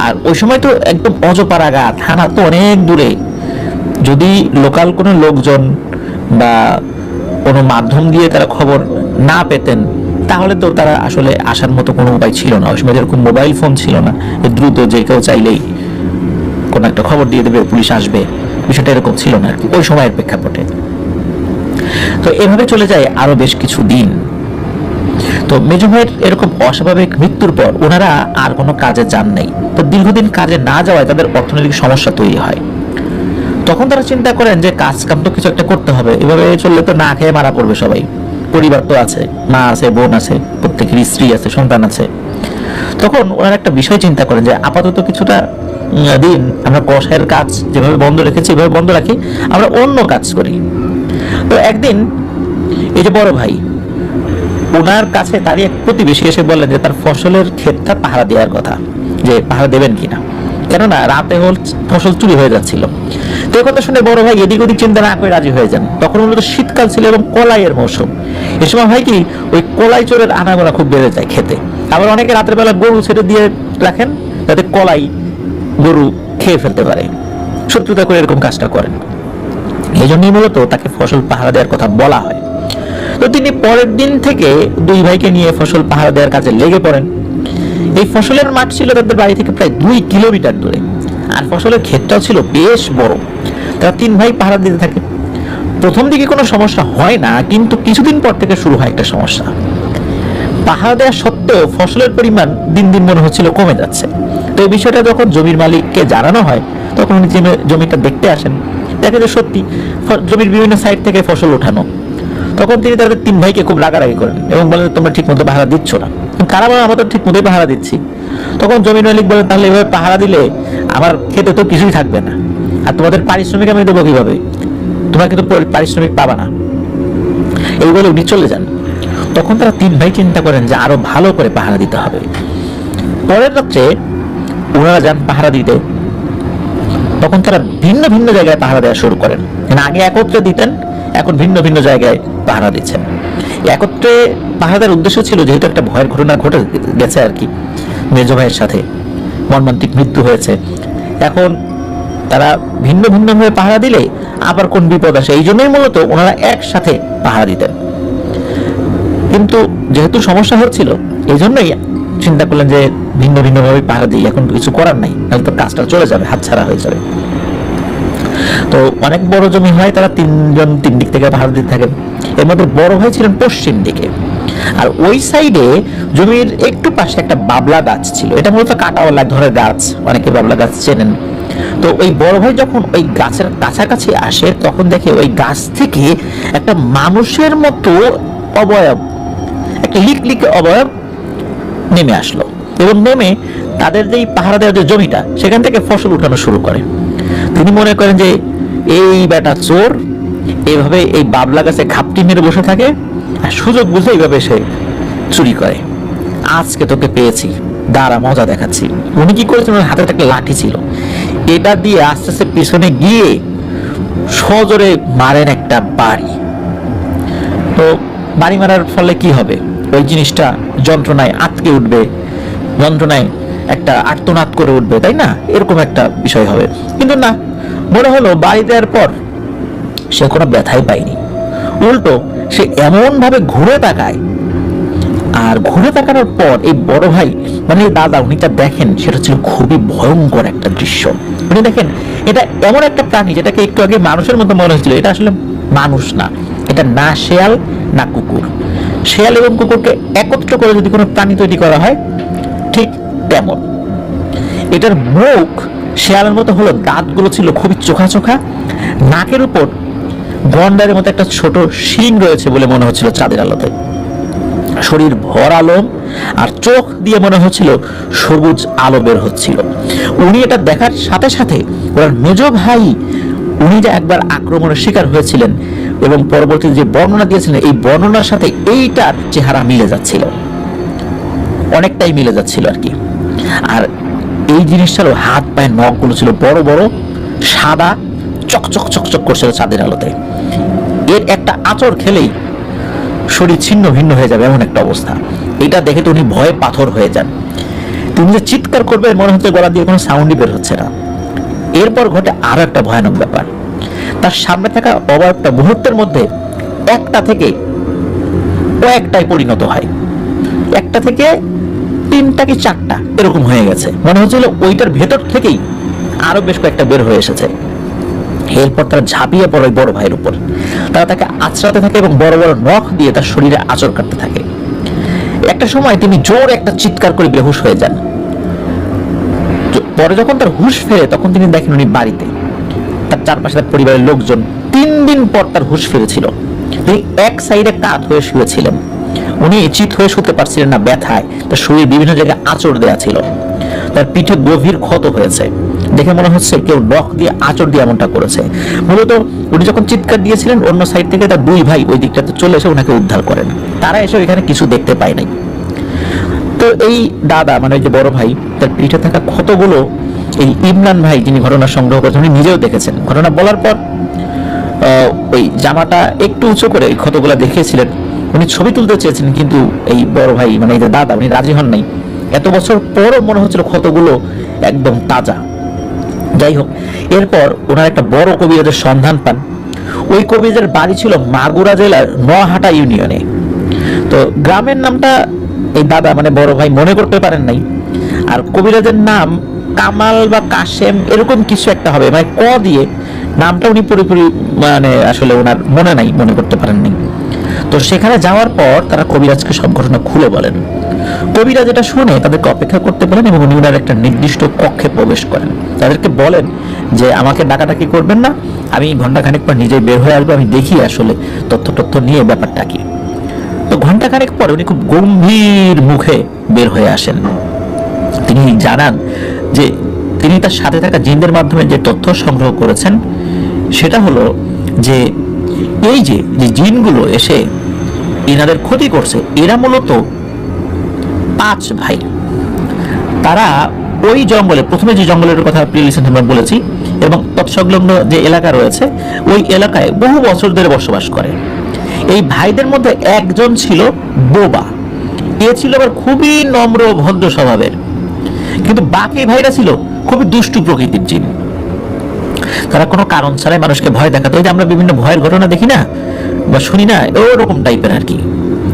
Speaker 2: আর ওই সময় তো একদম অজপাড়াগা থানা তো অনেক দূরে। যদি লোকাল কোনো লোকজন বা কোনো মাধ্যম দিয়ে তারা খবর না পেতেন তাহলে তো তারা আসলে আসার মতো কোনো উপায় ছিল না। ওই সময় এরকম মোবাইল ফোন ছিল না, দ্রুত যে কেউ চাইলেই কোনো একটা খবর দিয়ে দেবে, পুলিশ আসবে, বিষয়টা এরকম ছিল না আর কি ওই সময়ের প্রেক্ষাপটে। তো এভাবে চলে যায় আরো বেশ কিছু দিন। তো মেজো ভাইয়ের এরকম অস্বাভাবিক মৃত্যুর পর ওনারা আর কোনো কাজে যান নাই। তো দীর্ঘদিন কাজে না যাওয়ায় তাদের অর্থনৈতিক সমস্যা তৈরি হয়। তখন তারা চিন্তা করেন যে কাজ কাম তো কিছু একটা করতে হবে, এভাবে চললে তো না খেয়ে মারা পড়বে সবাই। পরিবার তো আছে, মা আছে, বোন আছে, প্রত্যেকের স্ত্রী আছে, সন্তান আছে। তখন ওনারা একটা বিষয় চিন্তা করেন যে আপাতত কিছুটা দিন আমরা কষায়ের কাজ যেভাবে বন্ধ রেখেছি এভাবে বন্ধ রাখি, আমরা অন্য কাজ করি। তো একদিন এই যে বড় ভাই, ওনার কাছে তারই এক প্রতিবেশী এসে বললেন যে তার ফসলের ক্ষেতটা পাহারা দেওয়ার কথা, যে পাহারা দেবেন কিনা, কেননা রাতে ফসল চুরি হয়ে যাচ্ছিল। তো এই কথা শুনে বড় ভাই এদিক ওদিক চিন্তা না করে রাজি হয়ে যান। তখন মূলত শীতকাল ছিল এবং কলাইয়ের মৌসুম। এ সময় হয় কি, ওই কলাই চোরের আনাগোনা খুব বেড়ে যায় খেতে। আবার অনেকে রাতের বেলা গরু ছেড়ে দিয়ে রাখেন যাতে কলাই গরু খেয়ে ফেলতে পারে, শত্রুতা করে এরকম কাজটা করেন। এই জন্যই মূলত তাকে ফসল পাহারা দেওয়ার কথা বলা হয়। তো তিনি পরের দিন থেকে দুই ভাইকে নিয়ে ফসল পাহারা দেওয়ার কাজে লেগে পড়েন। এই ফসলের মাঠ ছিল তাদের বাড়ি থেকে প্রায় 2 কিলোমিটার দূরে, আর ফসলের ক্ষেতটাও ছিল বেশ বড়। তারা 3 ভাই পাহারা দিতে থাকে। প্রথম দিকে কোনো সমস্যা হয় না, কিন্তু কিছুদিন পর থেকে শুরু হয় একটা সমস্যা। পাহারা দেওয়া সত্ত্বেও ফসলের পরিমাণ দিন দিন মনে হচ্ছিল কমে যাচ্ছে। তো এই বিষয়টা যখন জমির মালিককে জানানো হয় তখন উনি জমিটা দেখতে আসেন, দেখে যে সত্যি জমির বিভিন্ন সাইড থেকে ফসল ওঠানো। তখন তিনি তাদের 3 ভাইকে খুব রাগারাগি করেন এবং বলেন তোমরা ঠিক মতো পাহারা দিচ্ছ না। কারা বলেন আমরা তো ঠিক মতোই পাহারা দিচ্ছি। তখন জমির মালিক বলেন তাহলে এভাবে পাহারা দিলে আমার খেতে তো কিছুই থাকবে না, আর তোমাদের পারিশ্রমিক আমি দেবো কিভাবে, তোমরা কিন্তু পারিশ্রমিক পাবা না, এই বলে উনি চলে যান। তখন তারা 3 ভাই চিন্তা করেন যে আরো ভালো করে পাহারা দিতে হবে। পরের রাত্রে ওনারা যান পাহারা দিতে। তখন তারা ভিন্ন ভিন্ন জায়গায় পাহারা দেওয়া শুরু করেন। আগে একত্রে দিতেন, এখন ভিন্ন ভিন্ন জায়গায় পাহারা দিচ্ছেন। একত্রে পাহারা দেওয়ার উদ্দেশ্য ছিল যেহেতু একটা ভয়ের ঘটনা ঘটে গেছে আর কি, মেজো ভাইয়ের সাথে মর্মান্তিক মৃত্যু হয়েছে। এখন তারা ভিন্ন ভিন্ন ভাবে পাহারা দিলে আবার কোন বিপদ আসে, এই জন্যই মূলত ওনারা একসাথে পাহারা দিতেন। কিন্তু যেহেতু সমস্যা হচ্ছিল এই জন্যই চিন্তা করলেন যে ভিন্ন ভিন্ন ভাবে পাহারা দিই, এখন কিছু করার নাই, তাহলে তো কাজটা চলে যাবে, হাতছাড়া হয়ে যাবে। তো অনেক বড় জমি হয়, তারা 3 জন 3 দিক থেকে পাহারা দিতে থাকেন। এর মধ্যে বড় ভাই ছিলেন পশ্চিম দিকে, আর ওই সাইডে জমির একটু পাশে একটা বাবলা গাছ ছিল। এটা মূলত কাঁটাওয়ালা এক ধরনের গাছ, অনেকে বাবলা গাছ চেনেন। তো ওই বড় ভাই যখন ওই গাছের কাছাকাছি আসে তখন দেখে ওই গাছ থেকে একটা মানুষের মতো অবয়ব, একটা লিকলিকে অবয়ব নেমে আসলো এবং নেমে তাদের যে পাহারা দেওয়ার যে জমিটা সেখান থেকে ফসল উঠানো শুরু করে। তিনি মনে করেন যে এই বেটা চোর, এইভাবে এই বাবলা গাছে ঘাপটি মেরে বসে থাকে আর সুযোগ বুঝে এইভাবে সে চুরি করে। আজকে তোকে পেয়েছি, দাঁড়া মজা দেখাচ্ছি। উনি কি করেছেন, ওনার হাতে একটা লাঠি ছিল, এটা দিয়ে আস্তে আস্তে পিছনে গিয়ে সজোরে মারেন একটা বাড়ি। তো বাড়ি মারার ফলে কি হবে, ওই জিনিসটা যন্ত্রণায় আটকে উঠবে, যন্ত্রণায় একটা আর্তনাদ করে উঠবে, তাই না? এরকম একটা বিষয় হবে। কিন্তু না, মনে হলো বাড়ি দেওয়ার পর সে কোনো ব্যথাই পায়নি, উল্টো সে এমন ভাবে ঘুরে তাকায়, আর ঘুরে তাকানোর পর এই বড় ভাই মানে দাদা উনি যা দেখেন সেটা ছিল খুবই ভয়ঙ্কর একটা দৃশ্য। উনি দেখেন এটা এমন একটা প্রাণী যেটাকে একটু আগে মানুষের মতো মনে হচ্ছিল, এটা আসলে মানুষ না, এটা না শেয়াল না কুকুর। শেয়াল এবং কুকুরকে একত্র করে যদি কোনো প্রাণী তৈরি করা হয় ঠিক তেমন। এটার মুখ শেয়ালের মতো হলো, দাঁতগুলো ছিল খুবই চোখা চোখা, নাকের উপর গন্ডারের মতো একটা ছোট শিং রয়েছে বলে মনে হচ্ছিল চাঁদের আলোতে, শরীর ভরা লোম, আর চোখ দিয়ে মনে হচ্ছিল সবুজ আলো বের হচ্ছিল। উনি এটা দেখার সাথে সাথে ওনার মেজ ভাই, উনি যে একবার আক্রমণের শিকার হয়েছিলেন এবং পরবর্তী যে বর্ণনা দিয়েছিলেন, এই বর্ণনার সাথে এইটার চেহারা মিলে যাচ্ছিল, অনেকটাই মিলে যাচ্ছিল আর কি। আর এই জিনিসটারও হাত পায়ের নখগুলো ছিল বড় বড়, সাদা, চকচক চকচক করছিল চাঁদের আলোতে। এর একটা আঁচড় খেলেই শরীর ছিন্ন ভিন্ন হয়ে যাবে এমন একটা অবস্থা। এটা দেখে তো উনি ভয়ে পাথর হয়ে যান। তিনি যে চিৎকার করবে মনে হচ্ছে গলা দিয়ে কোনো সাউন্ডই বের হচ্ছে না। এরপর ঘটে আরো একটা ভয়ানক ব্যাপার। তার সামনে থাকা অবয়বটা মুহূর্তের মধ্যে একটা থেকে কয়েকটায় পরিণত হয়, একটা থেকে 3টা কি 4টা এরকম হয়ে গেছে। মনে হচ্ছিল ওইটার ভেতর থেকেই আরো বেশ কয়েকটা বের হয়ে এসেছে। এরপর তারা ঝাঁপিয়ে পড়ে বড় ভাইয়ের উপর, তারা তাকে আঁচড়াতে থাকে এবং বড় বড় নখ দিয়ে তার শরীরে আঁচড় কাটতে থাকে। একটা সময় তিনি জোর একটা চিৎকার করে বেহুশ হয়ে যান। পরে যখন তার হুঁশ ফেরে তখন তিনি দেখেন উনি বাড়িতে, তার চারপাশে তার পরিবারের লোকজন। 3 দিন পর তার হুঁশ ফিরেছিল। তিনি এক সাইডে কাত হয়ে শুয়েছিলেন, উনি চিত হয়ে শুতে পারছিলেন না ব্যথায়, তার শরীর বিভিন্ন জায়গায় আঁচড় দেওয়া ছিল, তার পিঠে গভীর ক্ষত হয়েছে, দেখে মনে হচ্ছে কেউ নখ দিয়ে আঁচড় দিয়ে এমনটা করেছে। মূলত উনি যখন চিৎকার দিয়েছিলেন অন্য সাইড থেকে তার 2 ভাই ওই দিকটাতে চলে এসে ওনাকে উদ্ধার করেন। তারা এসে এখানে কিছু দেখতে পায় নাই। তো এই দাদা মানে যে বড় ভাই, তার পিঠে থাকা ক্ষতগুলো এই ইমরান ভাই যিনি ঘটনা সংগ্রহ করেছেন উনি নিজেও দেখেছেন। ঘটনা বলার পর ওই জামাটা একটু উঁচু করে এই ক্ষতগুলো দেখিয়েছিলেন। উনি ছবি তুলতে চেয়েছেন কিন্তু এই বড় ভাই মানে এই যে দাদা উনি রাজি হন নাই। এত বছর পরও মনে হচ্ছিল ক্ষতগুলো একদম তাজা। যাই হোক, এরপর ওনার একটা বড় কবিরাজের সন্ধান পান। ওই কবিরাজের বাড়ি ছিল মাগুরা জেলার নোয়াহাটা ইউনিয়নে। তো গ্রামের নামটা এই দাদা মানে বড় ভাই মনে করতে পারেন নাই। আর কবিরাজের নাম কামাল বা কাশেম এরকম কিছু একটা হবে, মানে ক দিয়ে নামটা উনি পুরোপুরি মানে আসলে ওনার মনে নাই, মনে করতে পারেন নাই। তো সেখানে যাওয়ার পর তারা কবিরাজকে সব ঘটনা খুলে বলেন। কবিরাজ এটা শুনে তাদেরকে অপেক্ষা করতে বলেন এবং উনি ওনার একটা নির্দিষ্ট কক্ষে প্রবেশ করেন। তাদেরকে বলেন যে আমাকে ডাকাডাকি করবেন না, আমি ঘন্টাখানেক পর নিজেই বের হয়ে আসবো, আমি দেখি আসলে তথ্য নিয়ে ব্যাপারটা কি। তো ঘন্টাখানেক পর উনি খুব গম্ভীর মুখে বের হয়ে আসেন। তিনি জানান যে তিনি তার সাথে থাকা জিনদের মাধ্যমে যে তথ্য সংগ্রহ করেছেন সেটা হলো যে এই যে জিনগুলো এসে এনাদের ক্ষতি করছে, এরা মূলত 5 ভাই। তারা ওই জঙ্গলে, প্রথমে যে জঙ্গলের কথা প্রিলিসেন্ট আমরা বলেছি এবং তৎসংলগ্ন যে এলাকা রয়েছে ওই এলাকায় বহু বছর ধরে বসবাস করে। এই ভাইদের মধ্যে একজন ছিল বোবা, এ ছিল আবার খুবই নম্র ভদ্র স্বভাবের, কিন্তু বাকি ভাইরা ছিল খুবই দুষ্টু প্রকৃতির জিন। তারা কোনো কারণ ছাড়াই মানুষকে ভয় দেখাতো। ওই যে আমরা বিভিন্ন ভয়ের ঘটনা দেখি না বা শুনি না, ওরকম টাইপের আর কি।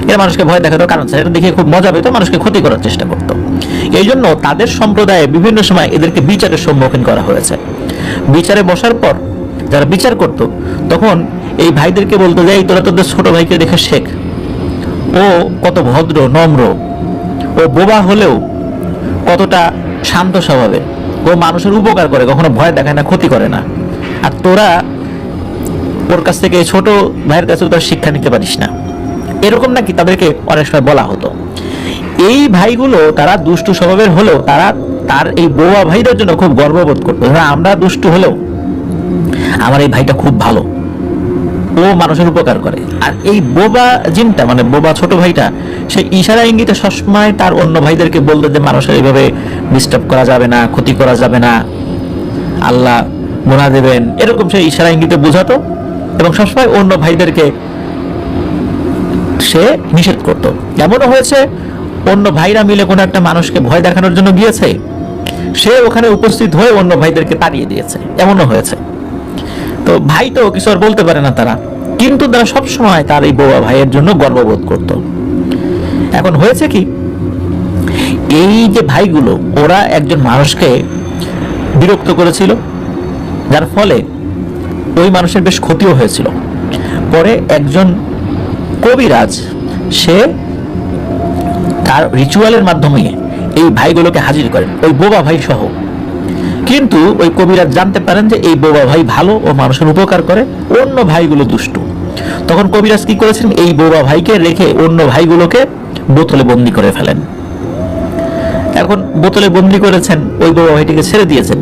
Speaker 2: এরা মানুষকে ভয় দেখাতো কারণ ছাড়া, এটা দেখে খুব মজা পেত, মানুষকে ক্ষতি করার চেষ্টা করতো। এই জন্য তাদের সম্প্রদায়ে বিভিন্ন সময় এদেরকে বিচারের সম্মুখীন করা হয়েছে। বিচারে বসার পর যারা বিচার করত তখন এই ভাইদেরকে বলতো যে এই তোরা তোদের ছোট ভাইকে দেখে শেখ, ও কত ভদ্র নম্র, ও বোবা হলেও কতটা শান্ত স্বভাবের, ও মানুষের উপকার করে, কখনো ভয় দেখায় না, ক্ষতি করে না। আর তোরা ওর কাছ থেকে, ছোট ভাইয়ের কাছে তোরা শিক্ষা নিতে পারিস না, এরকম নাকি তাদেরকে অনেক সময় বলা হতো। এই ভাইগুলো তারা দুষ্টু স্বভাবের হলেও তারা তার এই বোবা ভাইদের জন্য খুব গর্ববোধ করতো। আমরা দুষ্টু হলেও আমার এই ভাইটা খুব ভালো, ও ও মানুষের উপকার করে। আর এই বোবা জিনটা মানে বোবা ছোট ভাইটা সে ইশারা ইঙ্গিতে সবসময় তার অন্য ভাইদেরকে বলতো যে মানুষের এইভাবে ডিস্টার্ব করা যাবে না, ক্ষতি করা যাবে না, আল্লাহ গুনাহ দেবেন, এরকম সে ইশারা ইঙ্গিতে বোঝাতো এবং সবসময় অন্য ভাইদেরকে সে নিষেধ করত। এমনও হয়েছে অন্য ভাইরা মিলে কোনো একটা মানুষকে ভয় দেখানোর জন্য গিয়েছে, সে ওখানে উপস্থিত হয়ে অন্য ভাইদেরকে তাড়িয়ে দিয়েছে, এমনও হয়েছে। তো ভাই তো কিছু আর বলতে পারে না তারা, কিন্তু তারা সবসময় তার এই বোবা ভাইয়ের জন্য গর্ববোধ করত। এখন হয়েছে কি, এই যে ভাইগুলো ওরা একজন মানুষকে বিরক্ত করেছিল, যার ফলে ওই মানুষের বেশ ক্ষতিও হয়েছিল। পরে একজন কবিরাজ সে তার রিচুয়ালের মাধ্যমে এই ভাইগুলোকে হাজির করেন, ওই বোবা ভাই সহ। কিন্তু ওই কবিরাজ জানতে পারেন যে এই বোবা ভাই ভালো ও মানুষের উপকার করে, অন্য ভাইগুলো দুষ্টু। তখন কবিরাজ কি করেছেন, এই বোবা ভাইকে রেখে অন্য ভাইগুলোকে বোতলে বন্দি করে ফেলেন। এখন বোতলে বন্দি করেছেন, ওই বোবা ভাইটিকে ছেড়ে দিয়েছেন।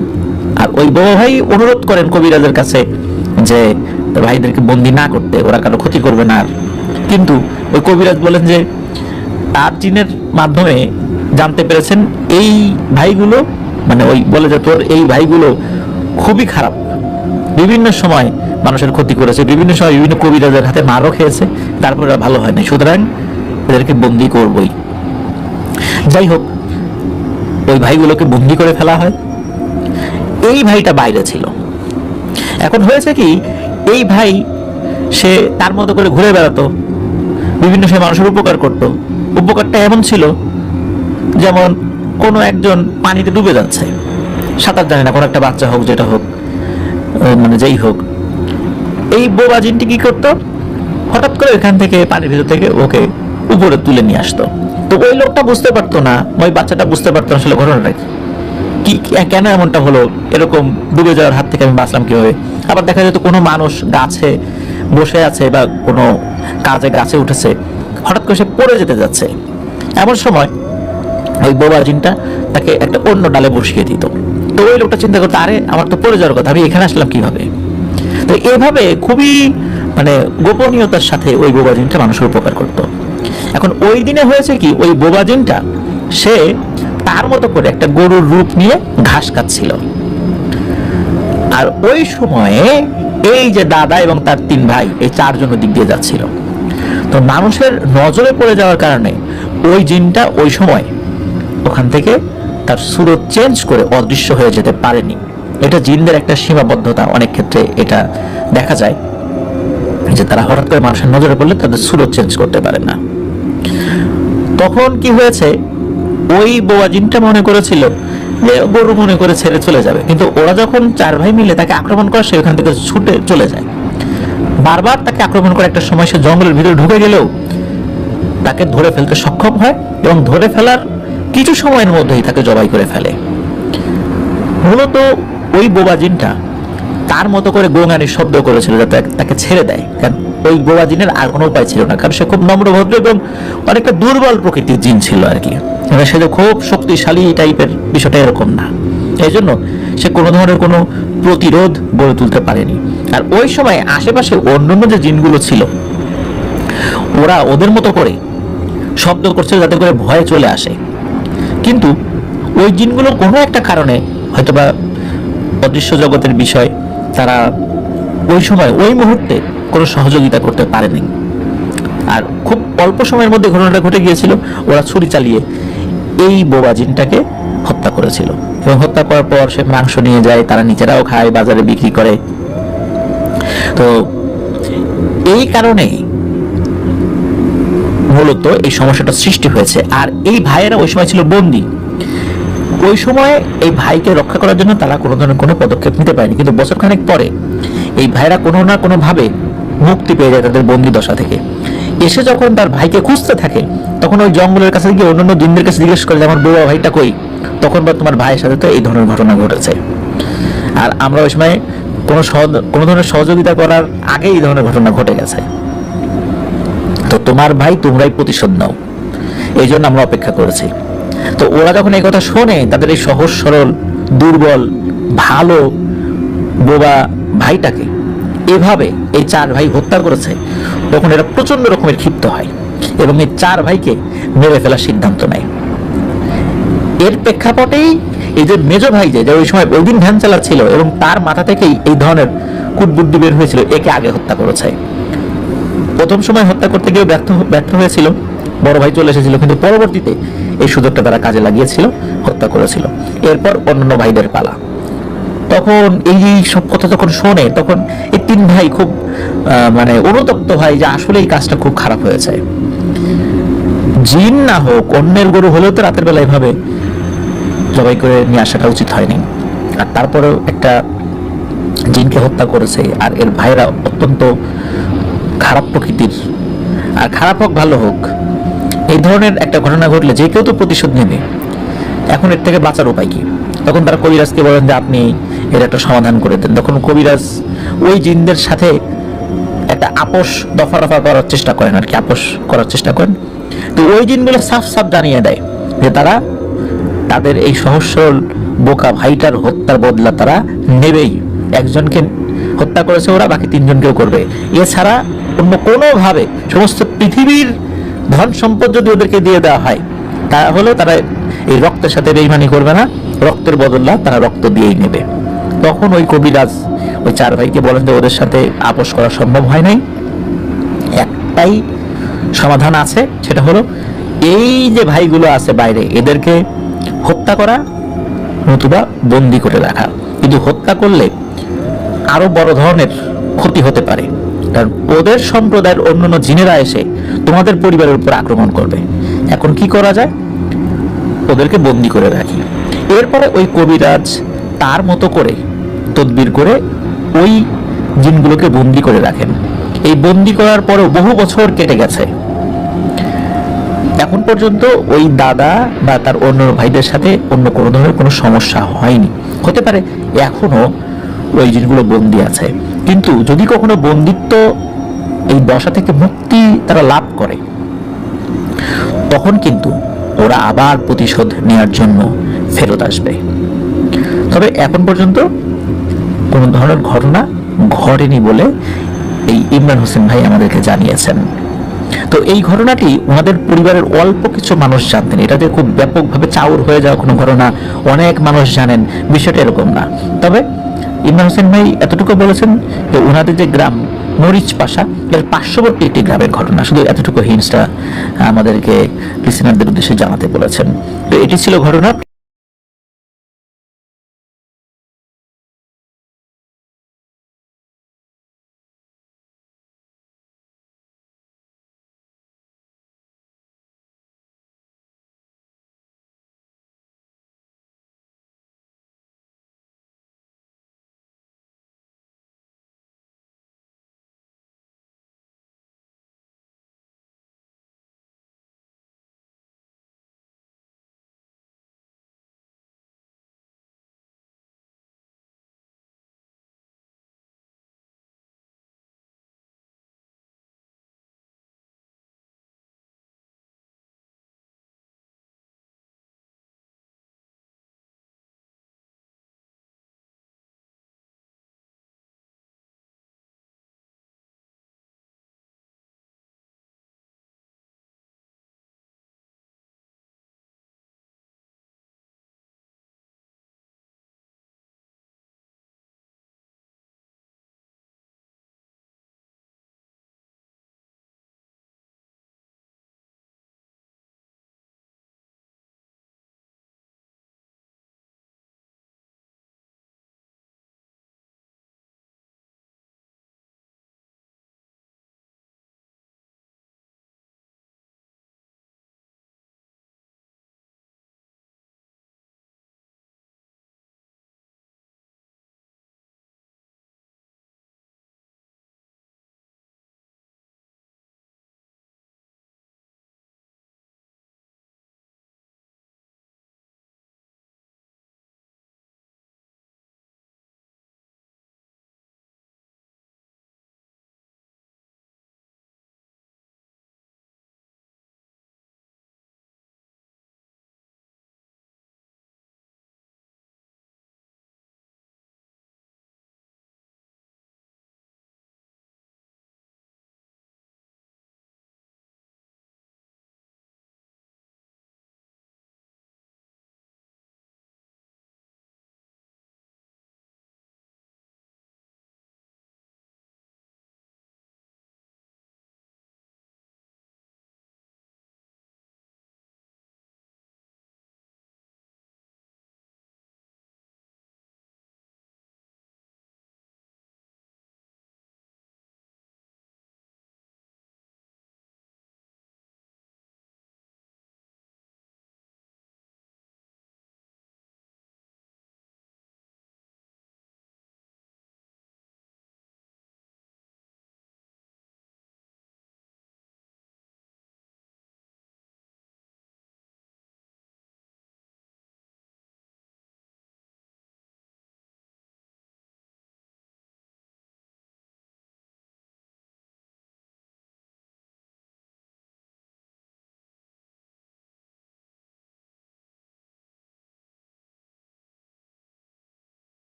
Speaker 2: আর ওই বোবা ভাই অনুরোধ করেন কবিরাজের কাছে যে ভাইদেরকে বন্দি না করতে, ওরা কারো ক্ষতি করবে না। কিন্তু ওই কবিরাজ বলেন যে তার জিনের মাধ্যমে জানতে পেরেছেন এই ভাইগুলো মানে ওই বলে যে তোর এই ভাইগুলো খুবই খারাপ, বিভিন্ন সময় মানুষের ক্ষতি করেছে, বিভিন্ন সময় বিভিন্ন কবিরাজের হাতে মারও খেয়েছে, তারপরে ভালো হয়নি, সুতরাং এদেরকে বন্দি করবই। যাই হোক, ওই ভাইগুলোকে বন্দি করে ফেলা হয়। এই ভাইটা বাইরে ছিল। এখন হয়েছে কি, এই ভাই সে তার মতো করে ঘুরে বেড়াতো, বিভিন্ন সময় মানুষের উপকার করত। উপকারটা এমন ছিল যেমন কোনো একজন পানিতে ডুবে যাচ্ছে, সাঁতার জানে না, কোনো একটা বাচ্চা হোক যেটা হোক মানে যেই হোক, এই বোবা জিনটি কি করতো, হঠাৎ করে এখান থেকে পানির ভিতর থেকে ওকে উপরে তুলে নিয়ে আসতো। তো ওই লোকটা বুঝতে পারতো না, ওই বাচ্চাটা বুঝতে পারতো না আসলে ঘটনাটা কি, কেন এমনটা হলো, এরকম ডুবে যাওয়ার হাত থেকে আমি বাঁচলাম কিভাবে। আবার দেখা যেত কোনো মানুষ গাছে বসে আছে বা কোনো কাজে গাছে উঠেছে, হঠাৎ করে সে পড়ে যেতে যাচ্ছে, এমন সময় ওই বোবা জিনটা তাকে একটা অন্য ডালে বসিয়ে দিত। তো ওই লোকটা চিন্তা করতো, আরে আমার তো পড়ে যাওয়ার কথা, আমি এখানে আসলাম কিভাবে। তো এইভাবে খুবই মানে গোপনীয়তার সাথে ওই বোবা জিনটা মানুষের উপকার করত। এখন ওই দিনে হয়েছে কি, ওই বোবা জিনটা সে তার মতো করে একটা গরুর রূপ নিয়ে ঘাস খাচ্ছিল। আর ওই সময়ে এই যে দাদা এবং তার 3 ভাই, এই 4 জন দিক দিয়ে যাচ্ছিল। তো মানুষের নজরে পড়ে যাওয়ার কারণে ওই জিনটা ওই সময় ওখান থেকে তার সুরত চেঞ্জ করে অদৃশ্য হয়ে যেতে পারেনি। এটা জিনদের একটা সীমাবদ্ধতা, অনেক ক্ষেত্রে এটা দেখা যায় যে তারা হঠাৎ করে মানুষের নজরে পড়লে তাদের সুরত চেঞ্জ করতে পারে না। তখন কি হয়েছে, ওই বোবা জিনটা মনে করেছিল যে গরু মনে করে ছেড়ে চলে যাবে, কিন্তু ওরা যখন 4 ভাই মিলে তাকে আক্রমণ করে, সে ওখান থেকে ছুটে চলে যায়। বারবার তাকে আক্রমণ করে, একটা সময় সে জঙ্গলের ভিতরে ঢুকে গেলেও তাকে ধরে ফেলতে সক্ষম হয় এবং ধরে ফেলার কিছু সময়ের মধ্যেই তাকে জবাই করে ফেলে। মূলত ওই বোবা জিনটা তার মতো করে গোঙানির শব্দ করেছিল যাতে তাকে ছেড়ে দেয়, কারণ ওই বোবা জিনের আর কোনো উপায় ছিল না, কারণ সে খুব নম্র ভদ্র এবং অনেকটা দুর্বল প্রকৃতির জিন ছিল আর কি। সে যে খুব শক্তিশালী টাইপের বিষয়টা এরকম না, এই জন্য সে কোনো ধরনের কোনো প্রতিরোধ গড়ে তুলতে পারেনি। আর ওই সময় আশেপাশে অন্যান্য যে জিনগুলো ছিল ওরা ওদের মতো করে শব্দ করছে যাতে করে ভয়ে চলে আসে, কিন্তু ওই জিনগুলো কোনো একটা কারণে হয়তোবা অদৃশ্য জগতের বিষয় তারা ওই সময় ওই মুহূর্তে কোনো সহযোগিতা করতে পারেনি। আর খুব অল্প সময়ের মধ্যে ঘটনাটা ঘটে গিয়েছিল, ওরা ছুরি চালিয়ে এই বোবা জিনটাকে হত্যা করেছিল এবং হত্যা করার পর সে মাংস নিয়ে যায়, তারা নিজেরাও খায়, বাজারে বিক্রি করে। তো এই কারণে মূলত এই সমস্যাটা সৃষ্টি হয়েছে। আর এই ভাইয়েরা ওই সময় ছিল বন্দী, ওই সময় এই ভাইকে রক্ষা করার জন্য তারা কোনো ধরনের কোনো পদক্ষেপ নিতে পারেনি, কিন্তু বছরখানেক পরে এই ভাইরা কোনো না কোনো ভাবে মুক্তি পেয়ে যায় তাদের বন্দী দশা থেকে। এসে যখন তার ভাইকে খুঁজতে থাকে, তখন ওই জঙ্গলের কাছে গিয়ে অন্যান্য জিনদের কাছে জিজ্ঞেস করে যে আমার বউয়া ভাইটা কই, তখন বা তোমার ভাইয়ের সাথে তো এই ধরনের ঘটনা ঘটেছে। আর আমরা ওই সময় কোনো ধরনের সহযোগিতা করার আগে এই ধরনের ঘটনা ঘটে গেছে, তো তোমার ভাই তোমরাই প্রতিশোধ নাও, এই জন্য আমরা অপেক্ষা করেছি। তো ওরা যখন এই কথা শোনে, তাদের এই সহজ সরল দুর্বল ভালো বোবা ভাইটাকে এভাবে এই চার ভাই হত্যা করেছে, তখন এরা প্রচন্ড রকমের ক্ষিপ্ত হয় এবং এই চার ভাইকে মেরে ফেলার সিদ্ধান্ত নেয়। এর প্রেক্ষাপটেই এই যে মেজ ভাই যে ওই সময় ওই দিন ভ্যান চালাচ্ছিল এবং তার মাথা থেকেই এই ধরনের কুটবুদ্ধি বের হয়েছিল, একে আগে হত্যা করেছে। প্রথম সময় হত্যা করতে গিয়ে ব্যর্থ হয়েছিল, বড় ভাই চলে এসেছিল, কিন্তু পরবর্তীতে এই সুযোগটা তারা কাজে লাগিয়েছিল, হত্যা করেছিল। এরপর অন্যান্য ভাইদের পালা। তখন এই সব কথা যখন শোনে, তখন এই তিন ভাই খুব মানে অনুতপ্ত হয় যে আসলে এই কাজটা খুব খারাপ হয়েছে। জিন না হোক, অন্যের গরু হলেও তো রাতের বেলা এভাবে জবাই করে নিয়ে আসাটা উচিত হয়নি। আর তারপরেও একটা জিনকে হত্যা করেছে। আর এর ভাইরা অত্যন্ত খারাপ প্রকৃতির, আর খারাপ হোক ভালো হোক, এই ধরনের একটা ঘটনা ঘটলে যে কেউ তো প্রতিশোধ নেবে। এখন এর থেকে বাঁচার উপায় কি? তখন তারা কবিরাজকে বলেন যে আপনি এর একটা সমাধান করে দেন। তখন কবিরাজ ওই জিনদের সাথে একটা আপোষ দফা করার চেষ্টা করেন, আর কি আপোষ করার চেষ্টা করেন। তো ওই জিনগুলো সাফ সাফ জানিয়ে দেয় যে তারা তাদের এই সহজ সরল বোকা ভাইটার হত্যার বদলা তারা নেবেই। একজনকে হত্যা করেছে ওরা, বাকি তিনজনকেও করবে। এছাড়া অন্য কোনোভাবে সমস্ত পৃথিবীর ধন সম্পদ যদি ওদেরকে দিয়ে দেওয়া হয়, তাহলে তারা এই রক্তের সাথে বেইমানি করবে না, রক্তের বদলা তারা রক্ত দিয়েই নেবে। তখন ওই কবিরাজ ওই চার ভাইকে বলেন যে ওদের সাথে আপোষ করা সম্ভব হয় নাই, একটাই সমাধান আছে, সেটা হলো এই যে ভাইগুলো আছে বাইরে, এদেরকে হত্যা করা নতুবা বন্দি করে রাখা। কিন্তু হত্যা করলে আরো বড় ধরনের ক্ষতি হতে পারে, কারণ ওদের সম্প্রদায়ের অন্যান্য জিনেরা এসে তোমাদের পরিবারের উপর আক্রমণ করবে। এখন কি করা যায়? ওদেরকে বন্দি করে রাখি। এরপরে ওই কবিরাজ তার মতো করে তদবির করে ওই জিনগুলোকে বন্দি করে রাখেন। এই বন্দি করার পরেও বহু বছর কেটে গেছে, এখন পর্যন্ত ওই দাদা বা তার অন্য ভাইদের সাথে অন্য কোনো ধরনের কোনো সমস্যা হয়নি। হতে পারে এখনো ওই জিনগুলো বন্দি আছে, কিন্তু যদি কখনো বন্দিত্ব এই দশা থেকে মুক্তি তারা লাভ করে, তখন কিন্তু ওরা আবার প্রতিশোধ নেওয়ার জন্য ফেরত আসবে। তবে এখন পর্যন্ত কোনো ধরনের ঘটনা ঘটেনি বলে এই ইমরান হোসেন ভাই আমাদেরকে জানিয়েছেন। তো এই ঘটনাটি ওনাদের পরিবারের অল্প কিছু মানুষ জানতেন। এটা যে খুব ব্যাপকভাবে চাউর হয়ে যাওয়া কোনো ঘটনা, অনেক মানুষ জানেন, বিষয়টা এরকম না। তবে ইমরান হোসেন ভাই এতটুকু বলেছেন যে ওনাদের যে গ্রাম মরিচ পাশা, এর পার্শ্ববর্তী একটি গ্রামের ঘটনা। শুধু এতটুকু হিন্টসটা আমাদেরকে লিসেনারদের উদ্দেশ্যে জানাতে বলেছেন। তো এটি ছিল ঘটনা।